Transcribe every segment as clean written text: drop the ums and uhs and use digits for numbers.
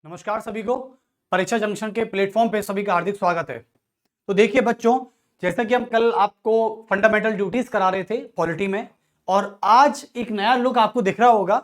नमस्कार सभी को। परीक्षा जंक्शन के प्लेटफॉर्म पे सभी का हार्दिक स्वागत है। तो देखिए बच्चों, जैसा कि हम कल आपको फंडामेंटल ड्यूटीज करा रहे थे पॉलिटी में, और आज एक नया लुक आपको दिख रहा होगा।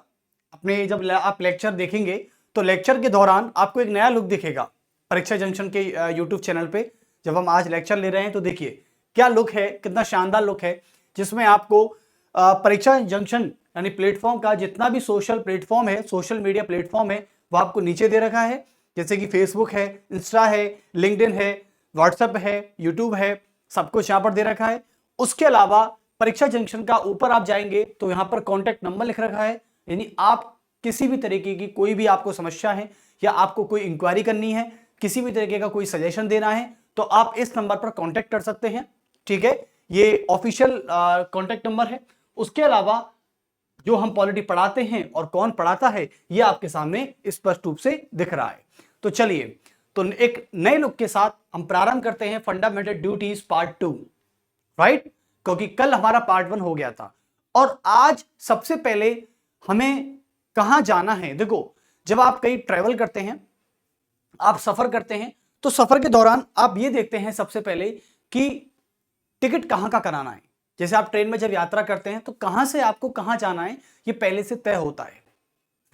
अपने जब आप लेक्चर देखेंगे तो लेक्चर के दौरान आपको एक नया लुक दिखेगा परीक्षा जंक्शन के यूट्यूब चैनल पे। जब हम आज लेक्चर ले रहे हैं तो देखिए क्या लुक है, कितना शानदार लुक है, जिसमें आपको परीक्षा जंक्शन यानी प्लेटफॉर्म का जितना भी सोशल प्लेटफॉर्म है, सोशल मीडिया प्लेटफॉर्म है, वो आपको नीचे दे रखा है। जैसे कि फेसबुक है, इंस्टा है, लिंक्डइन है, व्हाट्सएप है, यूट्यूब है, सब कुछ यहां पर दे रखा है। उसके अलावा परीक्षा जंक्शन का ऊपर आप जाएंगे तो यहां पर कॉन्टैक्ट नंबर लिख रखा है। यानी आप किसी भी तरीके की कोई भी आपको समस्या है या आपको कोई इंक्वायरी करनी है, किसी भी तरीके का कोई सजेशन देना है, तो आप इस नंबर पर कॉन्टैक्ट कर सकते हैं। ठीक है, ये ऑफिशियल कॉन्टैक्ट नंबर है। उसके अलावा जो हम पॉलिटी पढ़ाते हैं और कौन पढ़ाता है ये आपके सामने स्पष्ट रूप से दिख रहा है। तो चलिए, तो एक नए लुक के साथ हम प्रारंभ करते हैं फंडामेंटल ड्यूटीज पार्ट 2, राइट? क्योंकि कल हमारा पार्ट 1 हो गया था और आज सबसे पहले हमें कहां जाना है। देखो, जब आप कहीं ट्रेवल करते हैं, आप सफर करते हैं, तो सफर के दौरान आप ये देखते हैं सबसे पहले कि टिकट कहां का कराना है। जैसे आप ट्रेन में जब यात्रा करते हैं तो कहां से आपको कहां जाना है ये पहले से तय होता है,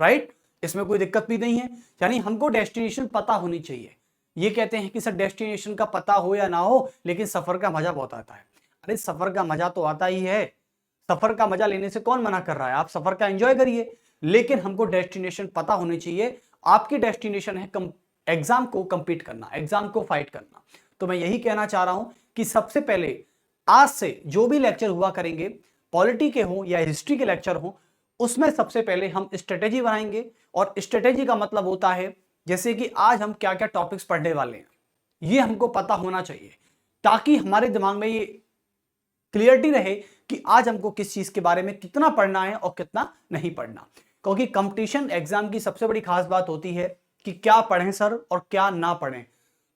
राइट? इसमें कोई दिक्कत भी नहीं है। यानी हमको डेस्टिनेशन पता होनी चाहिए। ये कहते हैं कि सर डेस्टिनेशन का पता हो या ना हो, लेकिन सफर का मजा बहुत आता है। अरे सफर का मजा तो आता ही है। सफर का मजा लेने से कौन मना कर रहा है? आप सफर का एंजॉय करिए, लेकिन हमको डेस्टिनेशन पता होनी चाहिए। आपकी डेस्टिनेशन है एग्जाम को कंप्लीट करना, एग्जाम को फाइट करना। तो मैं यही कहना चाह रहा हूं कि सबसे पहले आज से जो भी लेक्चर हुआ करेंगे, पॉलिटी के हो या हिस्ट्री के लेक्चर हो, उसमें सबसे पहले हम स्ट्रेटेजी बनाएंगे। और स्ट्रेटेजी का मतलब होता है जैसे कि आज हम क्या क्या टॉपिक्स पढ़ने वाले हैं, ये हमको पता होना चाहिए, ताकि हमारे दिमाग में ये क्लियरिटी रहे कि आज हमको किस चीज के बारे में कितना पढ़ना है और कितना नहीं पढ़ना। क्योंकि कंपटीशन एग्जाम की सबसे बड़ी खास बात होती है कि क्या पढ़ें सर और क्या ना पढ़ें।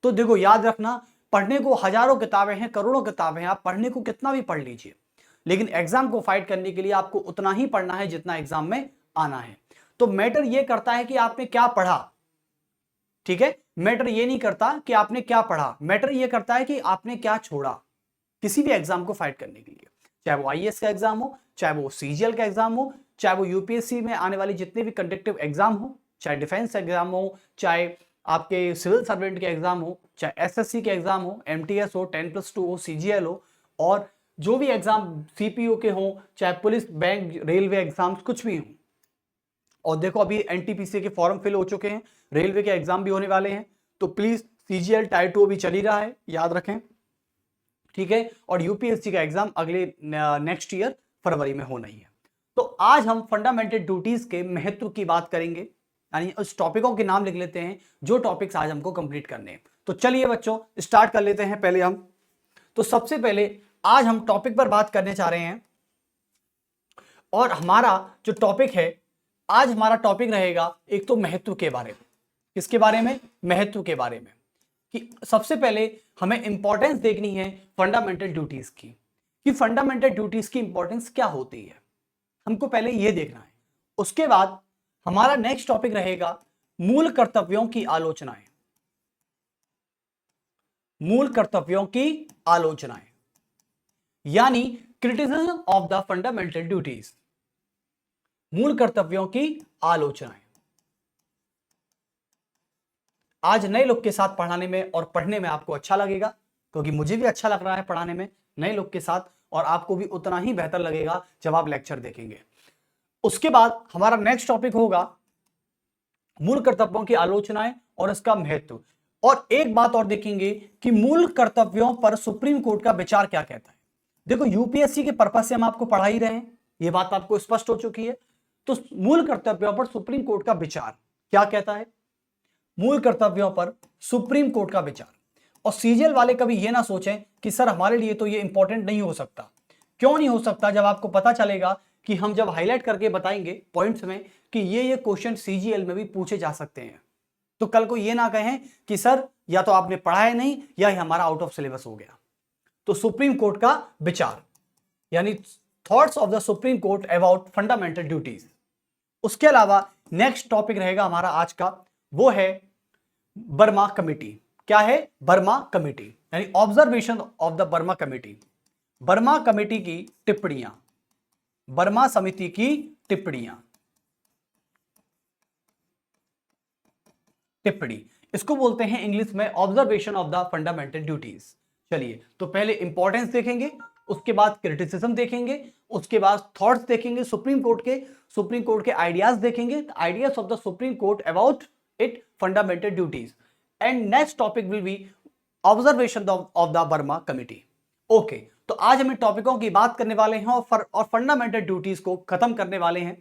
तो देखो, याद रखना, पढ़ने को हजारों किताबें हैं, करोड़ों किताबें हैं, आप पढ़ने को कितना भी पढ़ लीजिए, लेकिन एग्जाम को फाइट करने के लिए आपको उतना ही पढ़ना है जितना एग्जाम में आना है। तो मैटर ये करता है कि आपने क्या पढ़ा। ठीक है, मैटर ये नहीं करता कि आपने क्या पढ़ा, मैटर ये करता है कि आपने क्या छोड़ा किसी भी एग्जाम को फाइट करने के लिए। चाहे वो आईएएस का एग्जाम हो, चाहे वो सीजीएल का एग्जाम हो, चाहे वो यूपीएससी में आने वाली जितने भी कंडक्टिव एग्जाम हो, चाहे डिफेंस एग्जाम हो, चाहे आपके सिविल सर्वेंट के एग्जाम हो, चाहे एसएससी के एग्जाम हो, एमटीएस हो, 10+2 हो, सीजीएल हो, और जो भी एग्जाम सीपीओ के हो, चाहे पुलिस, बैंक, रेलवे एग्जाम्स कुछ भी हो। और देखो, अभी एनटीपीसी के फॉर्म फिल हो चुके हैं, रेलवे के एग्जाम भी होने वाले हैं। तो प्लीज सीजीएल टायर 2 भी चल ही रहा है, याद रखें। ठीक है, और यूपीएससी का एग्जाम अगले नेक्स्ट ईयर फरवरी में होना ही है। तो आज हम फंडामेंटल ड्यूटीज के महत्व की बात करेंगे, यानी उस टॉपिकों के नाम लिख लेते हैं जो टॉपिक्स आज हमको कंप्लीट करने हैं। तो चलिए बच्चों, स्टार्ट कर लेते हैं पहले हम। तो सबसे पहले आज हम टॉपिक पर बात करने जा रहे हैं, और हमारा जो टॉपिक है आज, हमारा टॉपिक रहेगा एक तो महत्व के बारे में। किसके बारे में? महत्व के बारे में। कि सबसे पहले हमें इंपॉर्टेंस देखनी है फंडामेंटल ड्यूटीज की, कि फंडामेंटल ड्यूटीज की इंपॉर्टेंस क्या होती है, हमको पहले यह देखना है। उसके बाद हमारा नेक्स्ट टॉपिक रहेगा मूल कर्तव्यों की आलोचनाएं। मूल कर्तव्यों की आलोचनाएं यानी criticism of the fundamental duties. मूल कर्तव्यों की आलोचनाएं आज नए लोग के साथ पढ़ाने में और पढ़ने में आपको अच्छा लगेगा, क्योंकि मुझे भी अच्छा लग रहा है पढ़ाने में नए लोग के साथ, और आपको भी उतना ही बेहतर लगेगा जब आप लेक्चर देखेंगे। उसके बाद हमारा नेक्स्ट टॉपिक होगा मूल कर्तव्यों की आलोचनाएं और इसका महत्व। और एक बात और देखेंगे कि मूल कर्तव्यों पर सुप्रीम कोर्ट का विचार क्या कहता है। देखो, यूपीएससी के पर्पज से हम आपको पढ़ा ही रहे हैं, यह बात आपको स्पष्ट हो चुकी है। तो मूल कर्तव्यों पर सुप्रीम कोर्ट का विचार क्या कहता है, मूल कर्तव्यों पर सुप्रीम कोर्ट का विचार। और सीजीएल वाले कभी यह ना सोचें कि सर हमारे लिए तो ये इंपॉर्टेंट नहीं हो सकता। क्यों नहीं हो सकता? जब आपको पता चलेगा कि हम जब हाईलाइट करके बताएंगे पॉइंट्स में कि ये क्वेश्चन सीजीएल में भी पूछे जा सकते हैं, तो कल को ये ना कहें कि सर या तो आपने पढ़ा है नहीं या हमारा आउट ऑफ सिलेबस हो गया। तो सुप्रीम कोर्ट का विचार यानी thoughts of the supreme court about fundamental duties. उसके अलावा नेक्स्ट टॉपिक रहेगा हमारा आज का, वो है बर्मा कमेटी। क्या है? बर्मा कमेटी, यानी observation of the Burma committee. Burma committee की टिप्पणियां, बर्मा समिति की टिप्पणियां, टिप्पणी इसको बोलते हैं इंग्लिश में observation of the fundamental duties. चलिए, तो पहले इंपॉर्टेंस देखेंगे, उसके बाद क्रिटिसिज्म देखेंगे, उसके बाद थॉट्स देखेंगे सुप्रीम कोर्ट के आइडियाज देखेंगे, ideas of the supreme court about it fundamental duties, and next topic will be observation of the Burma committee. Okay, तो आज हम इन टॉपिकों की बात करने वाले हैं और फंडामेंटल ड्यूटीज को खत्म करने वाले हैं।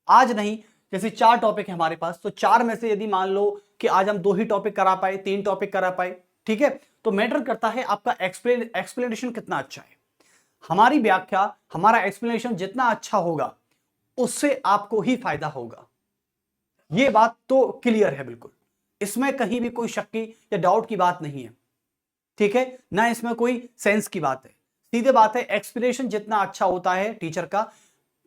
आज नहीं, जैसे 4 टॉपिक है हमारे पास, तो 4 में से यदि मान लो कि आज हम 2 ही टॉपिक करा पाए, 3 टॉपिक करा पाए, ठीक है, तो मैटर करता है आपका एक्सप्लेनेशन कितना अच्छा है। हमारी व्याख्या, हमारा एक्सप्लेनेशन जितना अच्छा होगा उससे आपको ही फायदा होगा। यह बात तो क्लियर है बिल्कुल, इसमें कहीं भी कोई शक की या डाउट की बात नहीं है, ठीक है ना, इसमें कोई सेंस की बात है, सीधे बात है। एक्सप्लेनेशन जितना अच्छा होता है टीचर का,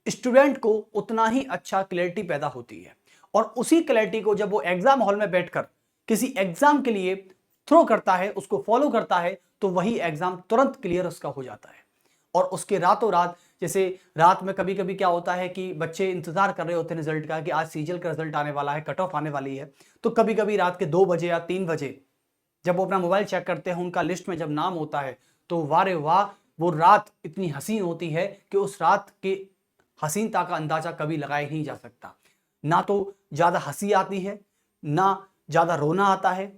स्टूडेंट को उतना ही अच्छा क्लैरिटी पैदा होती है, और उसी क्लैरिटी को जब वो एग्जाम हॉल में बैठकर किसी एग्जाम के लिए थ्रो करता है, उसको फॉलो करता है, तो वही एग्जाम तुरंत क्लियर उसका हो जाता है। और उसके रातों रात, जैसे रात में कभी कभी क्या होता है कि बच्चे इंतजार कर रहे होते हैं रिजल्ट का कि आज सीजीएल का रिजल्ट आने वाला है, कट ऑफ आने वाली है, तो कभी कभी रात के 2 बजे या 3 बजे जब वो अपना मोबाइल चेक करते हैं, उनका लिस्ट में जब नाम होता है, तो वारे वाह, वो रात इतनी हसीन होती है कि उस रात के हसीनता का अंदाजा कभी लगाया ही नहीं जा सकता। ना तो ज्यादा हंसी आती है, ना ज्यादा रोना आता है,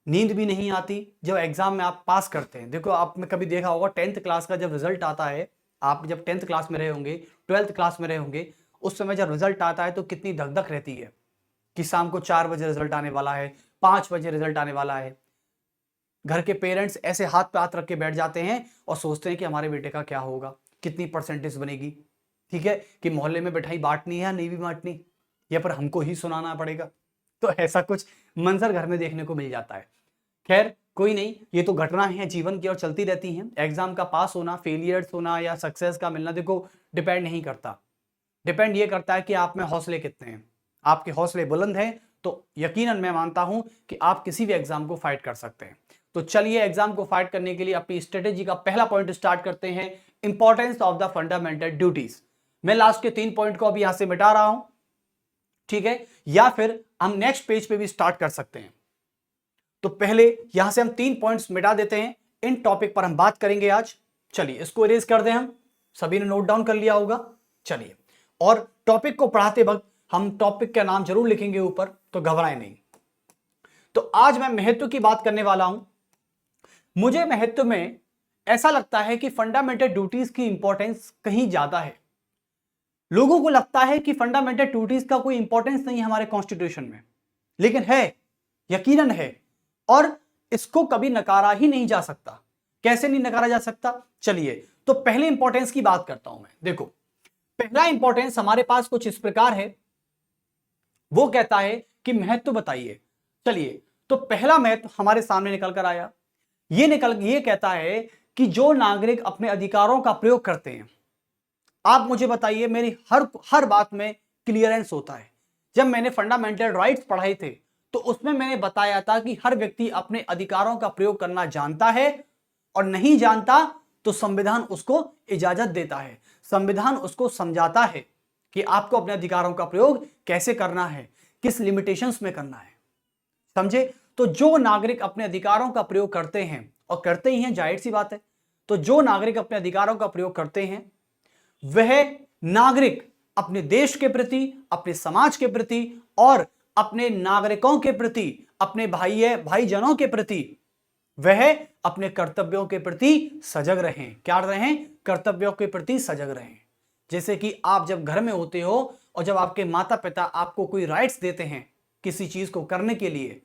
नींद भी नहीं आती जब एग्जाम में आप पास करते हैं। देखो, आपने कभी देखा होगा 10th क्लास का जब रिजल्ट आता है, आप जब 10th क्लास में रहे होंगे, 12th क्लास में रहे होंगे, उस समय जब रिजल्ट आता है तो कितनी धक धक रहती है कि शाम को 4 बजे रिजल्ट आने वाला है, 5 बजे रिजल्ट आने वाला है। घर के पेरेंट्स ऐसे हाथ पे हाथ रख के बैठ जाते हैं और सोचते हैं कि हमारे बेटे का क्या होगा, कितनी परसेंटेज बनेगी, ठीक है, कि मोहल्ले में मिठाई बांटनी है या नहीं भी बांटनी, या पर हमको ही सुनाना पड़ेगा। तो ऐसा कुछ मंजर घर में देखने को मिल जाता है। खैर कोई नहीं, ये तो घटना है जीवन की और चलती रहती हैं। एग्जाम का पास होना, फेलियर्स होना या सक्सेस का मिलना, देखो डिपेंड नहीं करता, डिपेंड ये करता है कि आप में हौसले कितने हैं। आपके हौसले बुलंद हैं तो यकीनन मैं मानता हूं कि आप किसी भी एग्जाम को फाइट कर सकते हैं। तो चलिए, एग्जाम को फाइट करने के लिए अपनी स्ट्रेटेजी का पहला पॉइंट स्टार्ट करते हैं, importance of the fundamental duties. मैं लास्ट के 3 पॉइंट को अभी यहां से मिटा रहा हूं, ठीक है, या फिर हम नेक्स्ट पेज पे भी स्टार्ट कर सकते हैं। तो पहले यहां से हम 3 पॉइंट्स मिटा देते हैं, इन टॉपिक पर हम बात करेंगे आज। चलिए, इसको इरेज कर दें, हम सभी ने नोट डाउन कर लिया होगा। चलिए, और टॉपिक को पढ़ाते वक्त हम टॉपिक का नाम जरूर लिखेंगे ऊपर, तो घबराएं नहीं। तो आज मैं महत्व की बात करने वाला हूं। मुझे महत्व में ऐसा लगता है कि फंडामेंटल ड्यूटीज की इंपॉर्टेंस कहीं ज्यादा है। लोगों को लगता है कि फंडामेंटल ड्यूटीज का कोई इंपॉर्टेंस नहीं है हमारे कॉन्स्टिट्यूशन में, लेकिन है, यकीनन है, और इसको कभी नकारा ही नहीं जा सकता। कैसे नहीं नकारा जा सकता? चलिए, तो पहले इंपॉर्टेंस की बात करता हूं मैं। देखो, पहला इंपॉर्टेंस हमारे पास कुछ इस प्रकार है, वो कहता है कि महत्व बताइए। चलिए, तो पहला महत्व हमारे सामने निकल कर आया, ये कहता है कि जो नागरिक अपने अधिकारों का प्रयोग करते हैं, आप मुझे बताइए, मेरी हर बात में क्लियरेंस होता है। जब मैंने फंडामेंटल राइट्स पढ़ाए थे तो उसमें मैंने बताया था कि हर व्यक्ति अपने अधिकारों का प्रयोग करना जानता है, और नहीं जानता तो संविधान उसको इजाजत देता है, संविधान उसको समझाता है कि आपको अपने अधिकारों का प्रयोग कैसे करना है, किस लिमिटेशंस में करना है। समझे? तो जो नागरिक अपने अधिकारों का प्रयोग करते हैं, और करते ही हैं, जाहिर सी बात है, तो जो नागरिक अपने अधिकारों का प्रयोग करते हैं, वह नागरिक अपने देश के प्रति, अपने समाज के प्रति और अपने नागरिकों के प्रति, अपने भाईजनों के प्रति, वह अपने कर्तव्यों के प्रति सजग रहें। क्या रहें? कर्तव्यों के प्रति सजग रहें। जैसे कि आप जब घर में होते हो और जब आपके माता पिता आपको कोई राइट्स देते हैं किसी चीज को करने के लिए,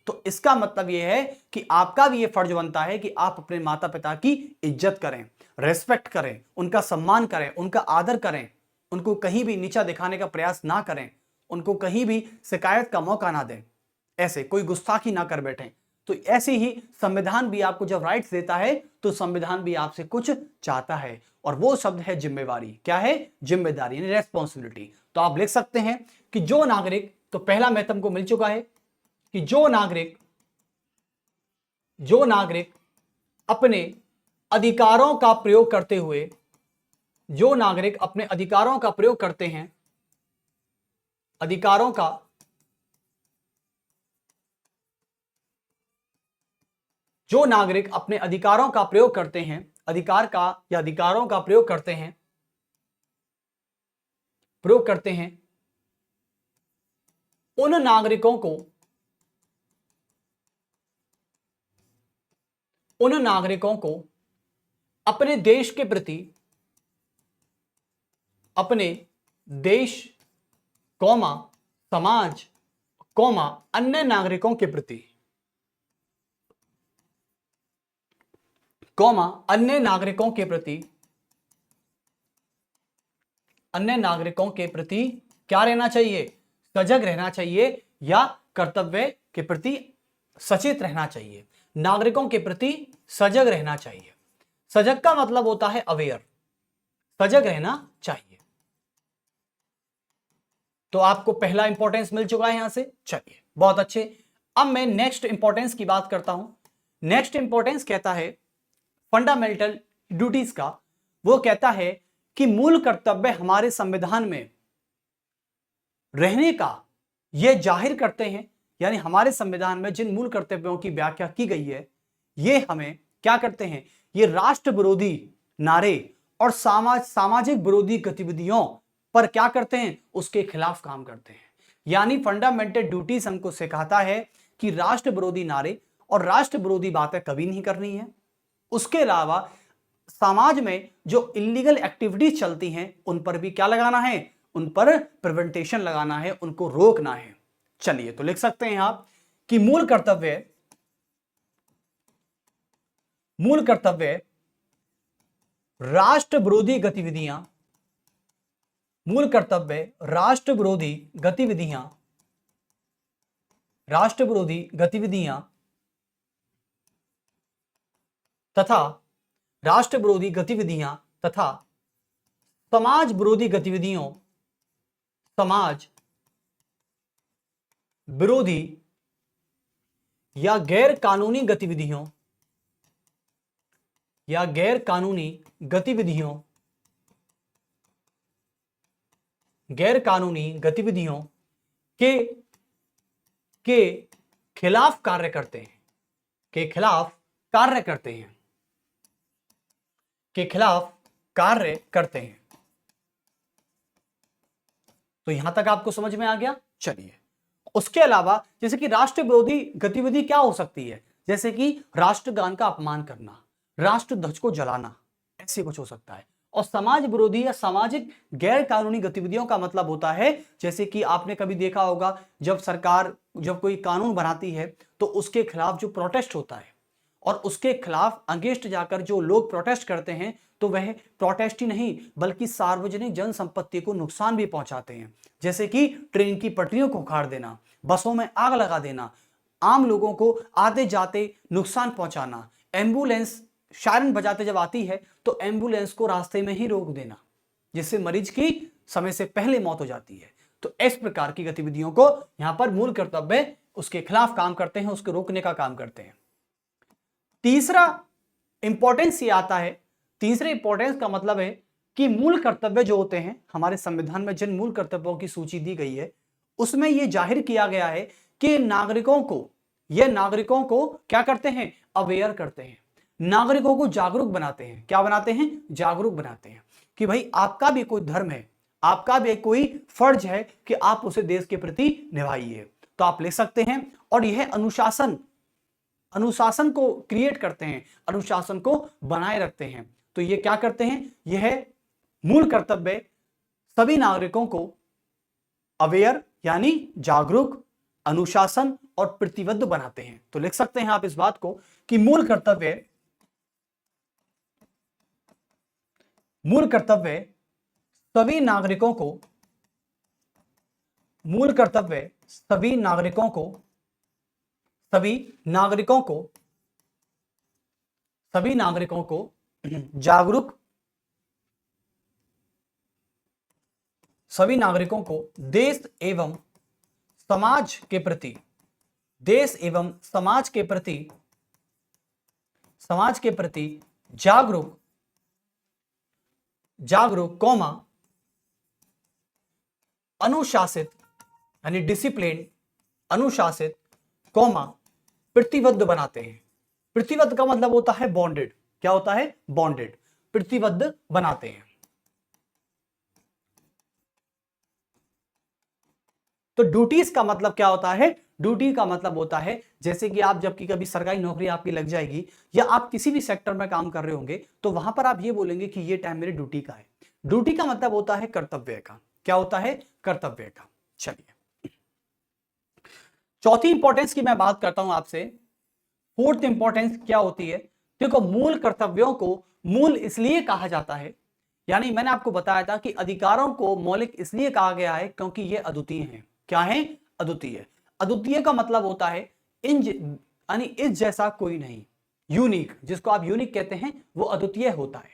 तो इसका मतलब यह है कि आपका भी यह फर्ज बनता है कि आप अपने माता पिता की इज्जत करें, रेस्पेक्ट करें, उनका सम्मान करें, उनका आदर करें, उनको कहीं भी नीचा दिखाने का प्रयास ना करें, उनको कहीं भी शिकायत का मौका ना दें, ऐसे कोई गुस्ताखी ना कर बैठें। तो ऐसे ही संविधान भी आपको जब राइट्स देता है तो संविधान भी आपसे कुछ चाहता है, और वो शब्द है जिम्मेवारी। क्या है? जिम्मेदारी, यानी रेस्पॉन्सिबिलिटी। तो आप लिख सकते हैं कि जो नागरिक, तो पहला महत्व को मिल चुका है, कि जो नागरिक अपने अधिकारों का प्रयोग करते हुए, जो नागरिक अपने अधिकारों का प्रयोग करते हैं, अधिकारों का जो नागरिक अपने अधिकारों का प्रयोग करते हैं, अधिकार का या अधिकारों का प्रयोग करते हैं, उन नागरिकों को अपने देश के प्रति, अपने देश कौमा समाज कौमा अन्य नागरिकों के प्रति, कौमा अन्य नागरिकों के प्रति क्या रहना चाहिए? सजग रहना चाहिए या कर्तव्य के प्रति सचेत रहना चाहिए। नागरिकों के प्रति सजग रहना चाहिए। सजग का मतलब होता है अवेयर, सजग रहना चाहिए। तो आपको पहला इंपॉर्टेंस मिल चुका है यहां से। चलिए, बहुत अच्छे। अब मैं नेक्स्ट इंपॉर्टेंस की बात करता हूं। नेक्स्ट इंपॉर्टेंस कहता है फंडामेंटल ड्यूटीज का। वो कहता है कि मूल कर्तव्य हमारे संविधान में रहने का ये जाहिर करते हैं, यानी हमारे संविधान में जिन मूल कर्तव्यों की व्याख्या की गई है, ये हमें क्या करते हैं? ये राष्ट्र विरोधी नारे और सामाजिक विरोधी गतिविधियों पर क्या करते हैं? उसके खिलाफ काम करते हैं। यानी फंडामेंटल ड्यूटीज हमको सिखाता है कि राष्ट्र विरोधी नारे और राष्ट्र विरोधी बातें कभी नहीं करनी है। उसके अलावा समाज में जो इलीगल एक्टिविटीज चलती हैं उन पर भी क्या लगाना है? उन पर प्रिवेंटेशन लगाना है, उनको रोकना है। चलिए, तो लिख सकते हैं आप कि मूल कर्तव्य राष्ट्र विरोधी गतिविधियां, मूल कर्तव्य राष्ट्र विरोधी गतिविधियां तथा समाज विरोधी गतिविधियों, समाज विरोधी या गैर कानूनी गतिविधियों के खिलाफ कार्य करते हैं। तो यहां तक आपको समझ में आ गया। चलिए, उसके अलावा जैसे कि राष्ट्र विरोधी गतिविधि क्या हो सकती है? जैसे कि राष्ट्रगान का अपमान करना, राष्ट्र ध्वज को जलाना, ऐसे कुछ हो सकता है। और समाज विरोधी या सामाजिक गैर कानूनी गतिविधियों का मतलब होता है, जैसे कि आपने कभी देखा होगा जब सरकार जब कोई कानून बनाती है तो उसके खिलाफ जो प्रोटेस्ट होता है और उसके खिलाफ अगेंस्ट जाकर जो लोग प्रोटेस्ट करते हैं, तो वह प्रोटेस्ट ही नहीं बल्कि सार्वजनिक जन संपत्ति को नुकसान भी पहुंचाते हैं। जैसे कि ट्रेन की पटरियों को उखाड़ देना, बसों में आग लगा देना, आम लोगों को आते जाते नुकसान पहुंचाना, एम्बुलेंस सायरन बजाते जब आती है तो एम्बुलेंस को रास्ते में ही रोक देना, जिससे मरीज की समय से पहले मौत हो जाती है। तो इस प्रकार की गतिविधियों को यहां पर मूल कर्तव्य उसके खिलाफ काम करते हैं, उसको रोकने का काम करते हैं। तीसरा इंपॉर्टेंस ये आता है, तीसरे इंपॉर्टेंस का मतलब है कि मूल कर्तव्य जो होते हैं हमारे संविधान में, जिन मूल कर्तव्यों की सूची दी गई है उसमें यह जाहिर किया गया है कि नागरिकों को क्या करते हैं? अवेयर करते हैं, नागरिकों को जागरूक बनाते हैं। क्या बनाते हैं? जागरूक बनाते हैं कि भाई आपका भी कोई धर्म है, आपका भी कोई फर्ज है कि आप उसे देश के प्रति निभाइए। तो आप ले सकते हैं। और यह अनुशासन को क्रिएट करते हैं, अनुशासन को बनाए रखते हैं। तो ये क्या करते हैं? यह मूल कर्तव्य सभी नागरिकों को अवेयर यानी जागरूक, अनुशासन और प्रतिबद्ध बनाते हैं। तो लिख सकते हैं आप इस बात को कि मूल कर्तव्य सभी नागरिकों को जागरूक, सभी नागरिकों को देश एवं समाज के प्रति देश एवं समाज के प्रति जागरूक कौमा अनुशासित यानी डिसिप्लिन, अनुशासित कौमा प्रतिबद्ध बनाते हैं। प्रतिबद्ध का मतलब होता है बॉन्डेड। क्या होता है? बॉन्डेड। प्रतिबद्ध बनाते हैं। तो ड्यूटीज का मतलब क्या होता है? ड्यूटी का मतलब होता है जैसे कि आप जबकि कभी सरकारी नौकरी आपकी लग जाएगी या आप किसी भी सेक्टर में काम कर रहे होंगे तो वहां पर आप ये बोलेंगे कि ये टाइम मेरे ड्यूटी का है। ड्यूटी का मतलब होता है कर्तव्य का। क्या होता है? कर्तव्य का। चलिए, चौथी इंपॉर्टेंस की मैं बात करता हूं आपसे। फोर्थ इंपॉर्टेंस क्या होती है? देखो, मूल कर्तव्यों को मूल इसलिए कहा जाता है, यानी मैंने आपको बताया था कि अधिकारों को मौलिक इसलिए कहा गया है क्योंकि ये अद्वितीय हैं। क्या है? अद्वितीय। अद्वितीय का मतलब होता है यानी इस जैसा कोई नहीं। यूनिक, जिसको आप यूनिक कहते हैं, वो अद्वितीय होता है।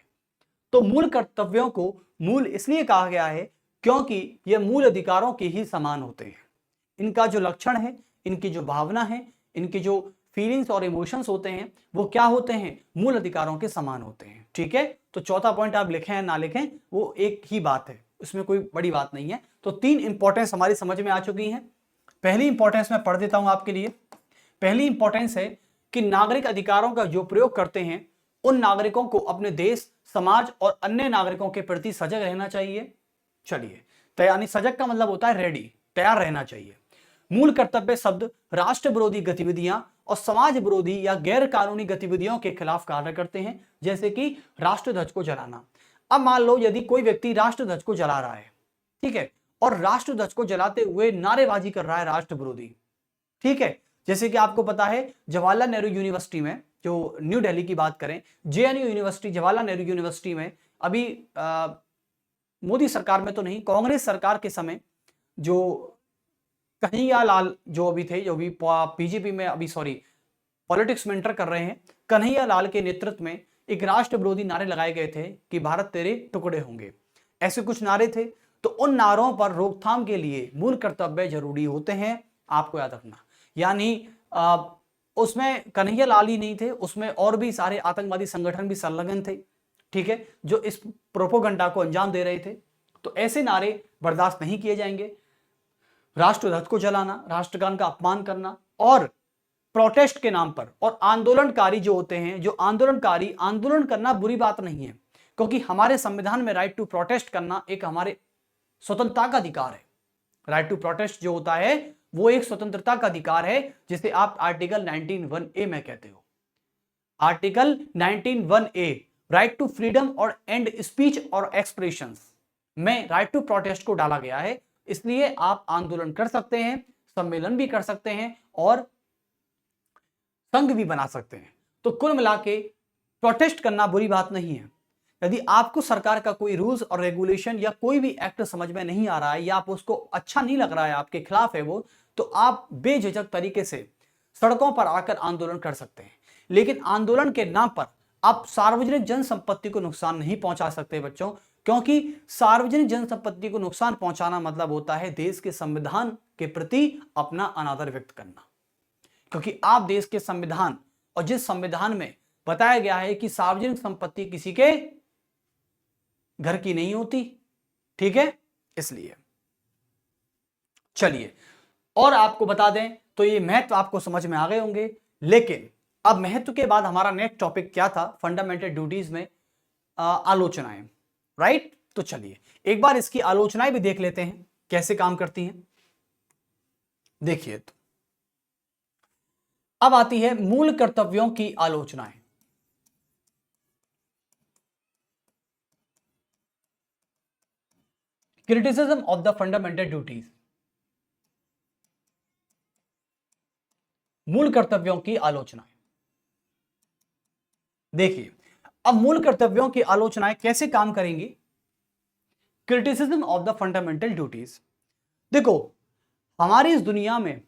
तो मूल कर्तव्यों को मूल इसलिए कहा गया है क्योंकि ये मूल अधिकारों के ही समान होते हैं। इनका जो लक्षण है, इनकी जो भावना है, इनकी जो फीलिंग्स और इमोशंस होते हैं, वो क्या होते हैं? मूल अधिकारों के समान होते हैं। ठीक है, तो चौथा पॉइंट आप लिखें या ना लिखें, वो एक ही बात है, उसमें कोई बड़ी बात नहीं है। तो तीन इंपॉर्टेंस हमारी समझ में आ चुकी हैं। पहली इंपॉर्टेंस मैं पढ़ देता हूं आपके लिए। पहली इंपॉर्टेंस है कि नागरिक अधिकारों का जो प्रयोग करते हैं उन नागरिकों को अपने देश, समाज और अन्य नागरिकों के प्रति सजग रहना चाहिए। चलिए, यानी सजग का मतलब होता है रेडी, तैयार रहना चाहिए। मूल कर्तव्य शब्द राष्ट्र विरोधी गतिविधियां और समाज विरोधी या गैर कानूनी गतिविधियों के खिलाफ कार्य करते हैं, जैसे कि राष्ट्रध्वज को जलाना। अब मान लो यदि कोई व्यक्ति राष्ट्रध्वज को जला रहा है, ठीक है, और राष्ट्रध्वज को जलाते हुए नारेबाजी कर रहा है राष्ट्र विरोधी, ठीक है, जैसे कि आपको पता है जवाहरलाल नेहरू यूनिवर्सिटी में, जो न्यू दिल्ली की बात करें, JNU university, Jawaharlal Nehru university में अभी मोदी सरकार में तो नहीं, कांग्रेस सरकार के समय जो कन्हैया लाल जो अभी थे, जो भी बीजेपी में अभी पॉलिटिक्स में एंटर कर रहे हैं, कन्हैया लाल के नेतृत्व में एक राष्ट्र विरोधी नारे लगाए गए थे कि भारत तेरे टुकड़े होंगे। ऐसे कुछ नारे थे। तो उन नारों पर रोकथाम के लिए मूल कर्तव्य जरूरी होते हैं, आपको याद रखना। यानी उसमें कन्हैया लाल ही नहीं थे, उसमें और भी सारे आतंकवादी संगठन भी संलग्न थे, ठीक है, जो इस प्रोपोगंडा को अंजाम दे रहे थे। तो ऐसे नारे बर्दाश्त नहीं किए जाएंगे। राष्ट्रध्वज को जलाना, राष्ट्रगान का अपमान करना और प्रोटेस्ट के नाम पर, और आंदोलनकारी जो होते हैं, जो आंदोलनकारी, आंदोलन करना बुरी बात नहीं है, क्योंकि हमारे संविधान में राइट टू प्रोटेस्ट करना एक हमारे स्वतंत्रता का अधिकार है। राइट टू प्रोटेस्ट जो होता है वो एक स्वतंत्रता का अधिकार है, जिसे आप आर्टिकल 19(1)(a) में कहते हो। Article 19(1)(a) right to freedom और एंड स्पीच और एक्सप्रेशंस में राइट टू प्रोटेस्ट को डाला गया है। इसलिए आप आंदोलन कर सकते हैं, सम्मेलन भी कर सकते हैं और संघ भी बना सकते हैं। तो कुल मिला के प्रोटेस्ट करना बुरी बात नहीं है। यदि आपको सरकार का कोई रूल्स और रेगुलेशन या कोई भी एक्ट समझ में नहीं आ रहा है या आप उसको अच्छा नहीं लग रहा है, आपके खिलाफ है वो, तो आप बेझिझक तरीके से सड़कों पर आकर आंदोलन कर सकते हैं। लेकिन आंदोलन के नाम पर आप सार्वजनिक जन संपत्ति को नुकसान नहीं पहुंचा सकते बच्चों, क्योंकि सार्वजनिक जन संपत्ति को नुकसान पहुंचाना मतलब होता है देश के संविधान के प्रति अपना अनादर व्यक्त करना। क्योंकि आप देश के संविधान, और जिस संविधान में बताया गया है कि सार्वजनिक संपत्ति किसी के घर की नहीं होती, ठीक है, इसलिए चलिए, और आपको बता दें तो ये महत्व आपको समझ में आ गए होंगे। लेकिन अब महत्व के बाद हमारा नेक्स्ट टॉपिक क्या था? फंडामेंटल ड्यूटीज में आलोचनाएं, राइट? तो चलिए एक बार इसकी आलोचनाएं भी देख लेते हैं कैसे काम करती हैं। देखिए, तो अब आती है मूल कर्तव्यों की आलोचनाएं। Criticism of the fundamental duties, मूल कर्तव्यों की आलोचनाएं। देखिए, अब मूल कर्तव्यों की आलोचनाएं कैसे काम करेंगी? Criticism of the fundamental duties. देखो, हमारी इस दुनिया में,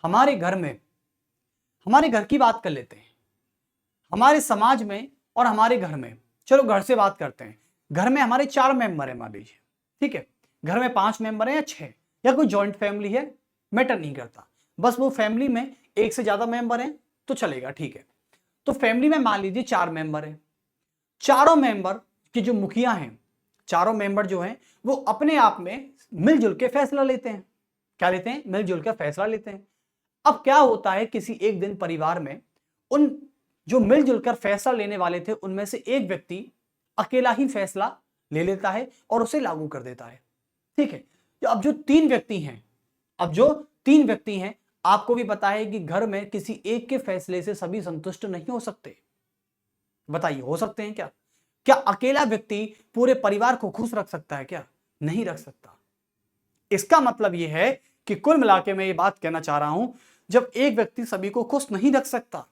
हमारे घर में, हमारे घर की बात कर लेते हैं, हमारे समाज में और हमारे घर में, चलो घर से बात करते हैं। घर में हमारे 4 मेंबर है मान लीजिए, ठीक है, घर में 5 मेंबर है या 6 या कोई जॉइंट फैमिली है, मैटर नहीं करता। बस वो फैमिली में एक से ज्यादा मेंबर हैं तो चलेगा, ठीक है। तो फैमिली में मान लीजिए 4 मेंबर हैं, चारों मेंबर के जो मुखिया हैं, चारों मेंबर जो हैं वो अपने आप में मिलजुल के फैसला लेते हैं। क्या लेते हैं? मिलजुल के फैसला लेते हैं। अब क्या होता है, किसी एक दिन परिवार में उन जो मिलजुल कर फैसला लेने वाले थे उनमें से एक व्यक्ति अकेला ही फैसला ले लेता है और उसे लागू कर देता है, ठीक है। तो अब जो 3 व्यक्ति हैं, आपको भी पता है कि घर में किसी एक के फैसले से सभी संतुष्ट नहीं हो सकते। बताइए, हो सकते हैं क्या? क्या अकेला व्यक्ति पूरे परिवार को खुश रख सकता है क्या? नहीं रख सकता। इसका मतलब यह है कि कुल मिलाकर मैं ये बात कहना चाह रहा हूं, जब एक व्यक्ति सभी को खुश नहीं रख सकता,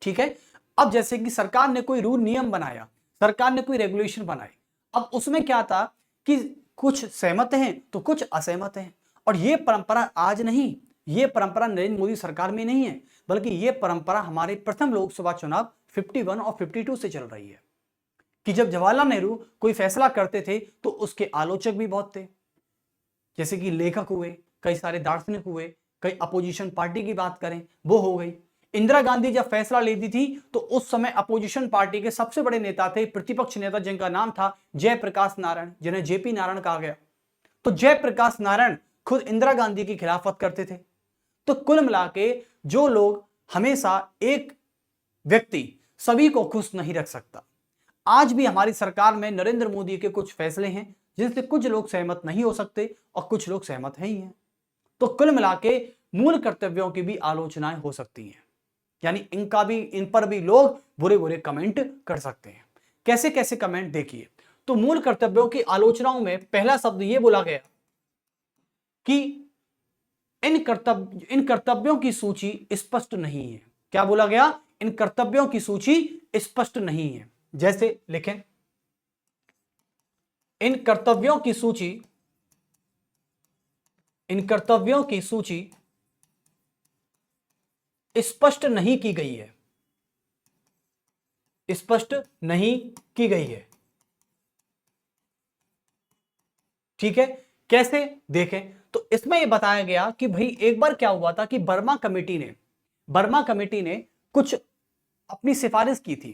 ठीक है। अब जैसे कि सरकार ने कोई रूल नियम बनाया, सरकार ने कोई रेगुलेशन बनाए, अब उसमें क्या था कि कुछ सहमत हैं तो कुछ असहमत हैं। और ये परंपरा आज नहीं, ये परंपरा नरेंद्र मोदी सरकार में नहीं है, बल्कि ये परंपरा हमारे प्रथम लोकसभा चुनाव 51 और 52 से चल रही है कि जब जवाहरलाल नेहरू कोई फैसला करते थे तो उसके आलोचक भी बहुत थे, जैसे कि लेखक हुए, कई सारे दार्शनिक हुए, कई अपोजिशन पार्टी की बात करें वो हो गई। इंदिरा गांधी जब फैसला लेती थी तो उस समय अपोजिशन पार्टी के सबसे बड़े नेता थे, प्रतिपक्ष नेता, जिनका नाम था जयप्रकाश नारायण, जिन्हें जेपी नारायण कहा गया। तो जयप्रकाश नारायण खुद इंदिरा गांधी की खिलाफत करते थे। तो कुल मिला के जो लोग हमेशा एक व्यक्ति सभी को खुश नहीं रख सकता। आज भी हमारी सरकार में नरेंद्र मोदी के कुछ फैसले हैं जिनसे कुछ लोग सहमत नहीं हो सकते और कुछ लोग सहमत हैं ही हैं। तो कुल मिला के मूल कर्तव्यों की भी आलोचनाएं हो सकती हैं, यानी इन पर भी लोग बुरे बुरे कमेंट कर सकते हैं। कैसे कैसे कमेंट देखिए। तो मूल कर्तव्यों की आलोचनाओं में पहला शब्द यह बोला गया कि इन कर्तव्यों की सूची स्पष्ट नहीं है। क्या बोला गया? इन कर्तव्यों की सूची स्पष्ट नहीं है। जैसे लिखें, इन कर्तव्यों की सूची स्पष्ट नहीं की गई है, स्पष्ट नहीं की गई है, ठीक है। कैसे देखें तो इसमें यह बताया गया कि भाई एक बार क्या हुआ था कि वर्मा कमेटी ने कुछ अपनी सिफारिश की थी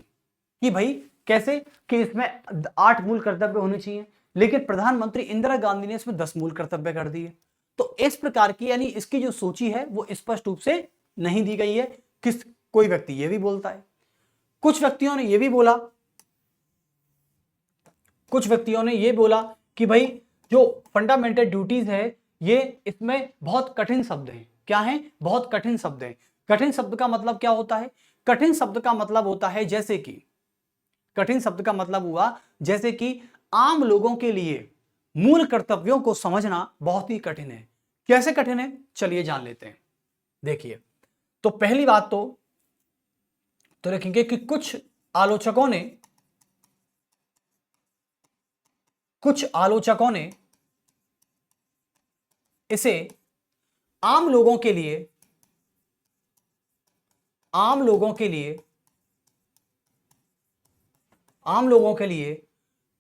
कि भाई कैसे कि इसमें 8 मूल कर्तव्य होने चाहिए, लेकिन प्रधानमंत्री इंदिरा गांधी ने इसमें 10 मूल कर्तव्य कर दिए। तो इस प्रकार की, यानी इसकी जो सूची है वो स्पष्ट रूप से नहीं दी गई है। कोई व्यक्ति ये भी बोलता है, कुछ व्यक्तियों ने ये बोला कि भाई जो फंडामेंटल ड्यूटीज है ये इसमें बहुत कठिन शब्द हैं। क्या हैं? बहुत कठिन शब्द हैं। कठिन शब्द का मतलब क्या होता है? कठिन शब्द का मतलब होता है जैसे कि आम लोगों के लिए मूल कर्तव्यों को समझना बहुत ही कठिन है। कैसे कठिन है? चलिए जान लेते हैं। देखिए, तो पहली बात तो देखेंगे कि कुछ आलोचकों ने इसे आम लोगों के लिए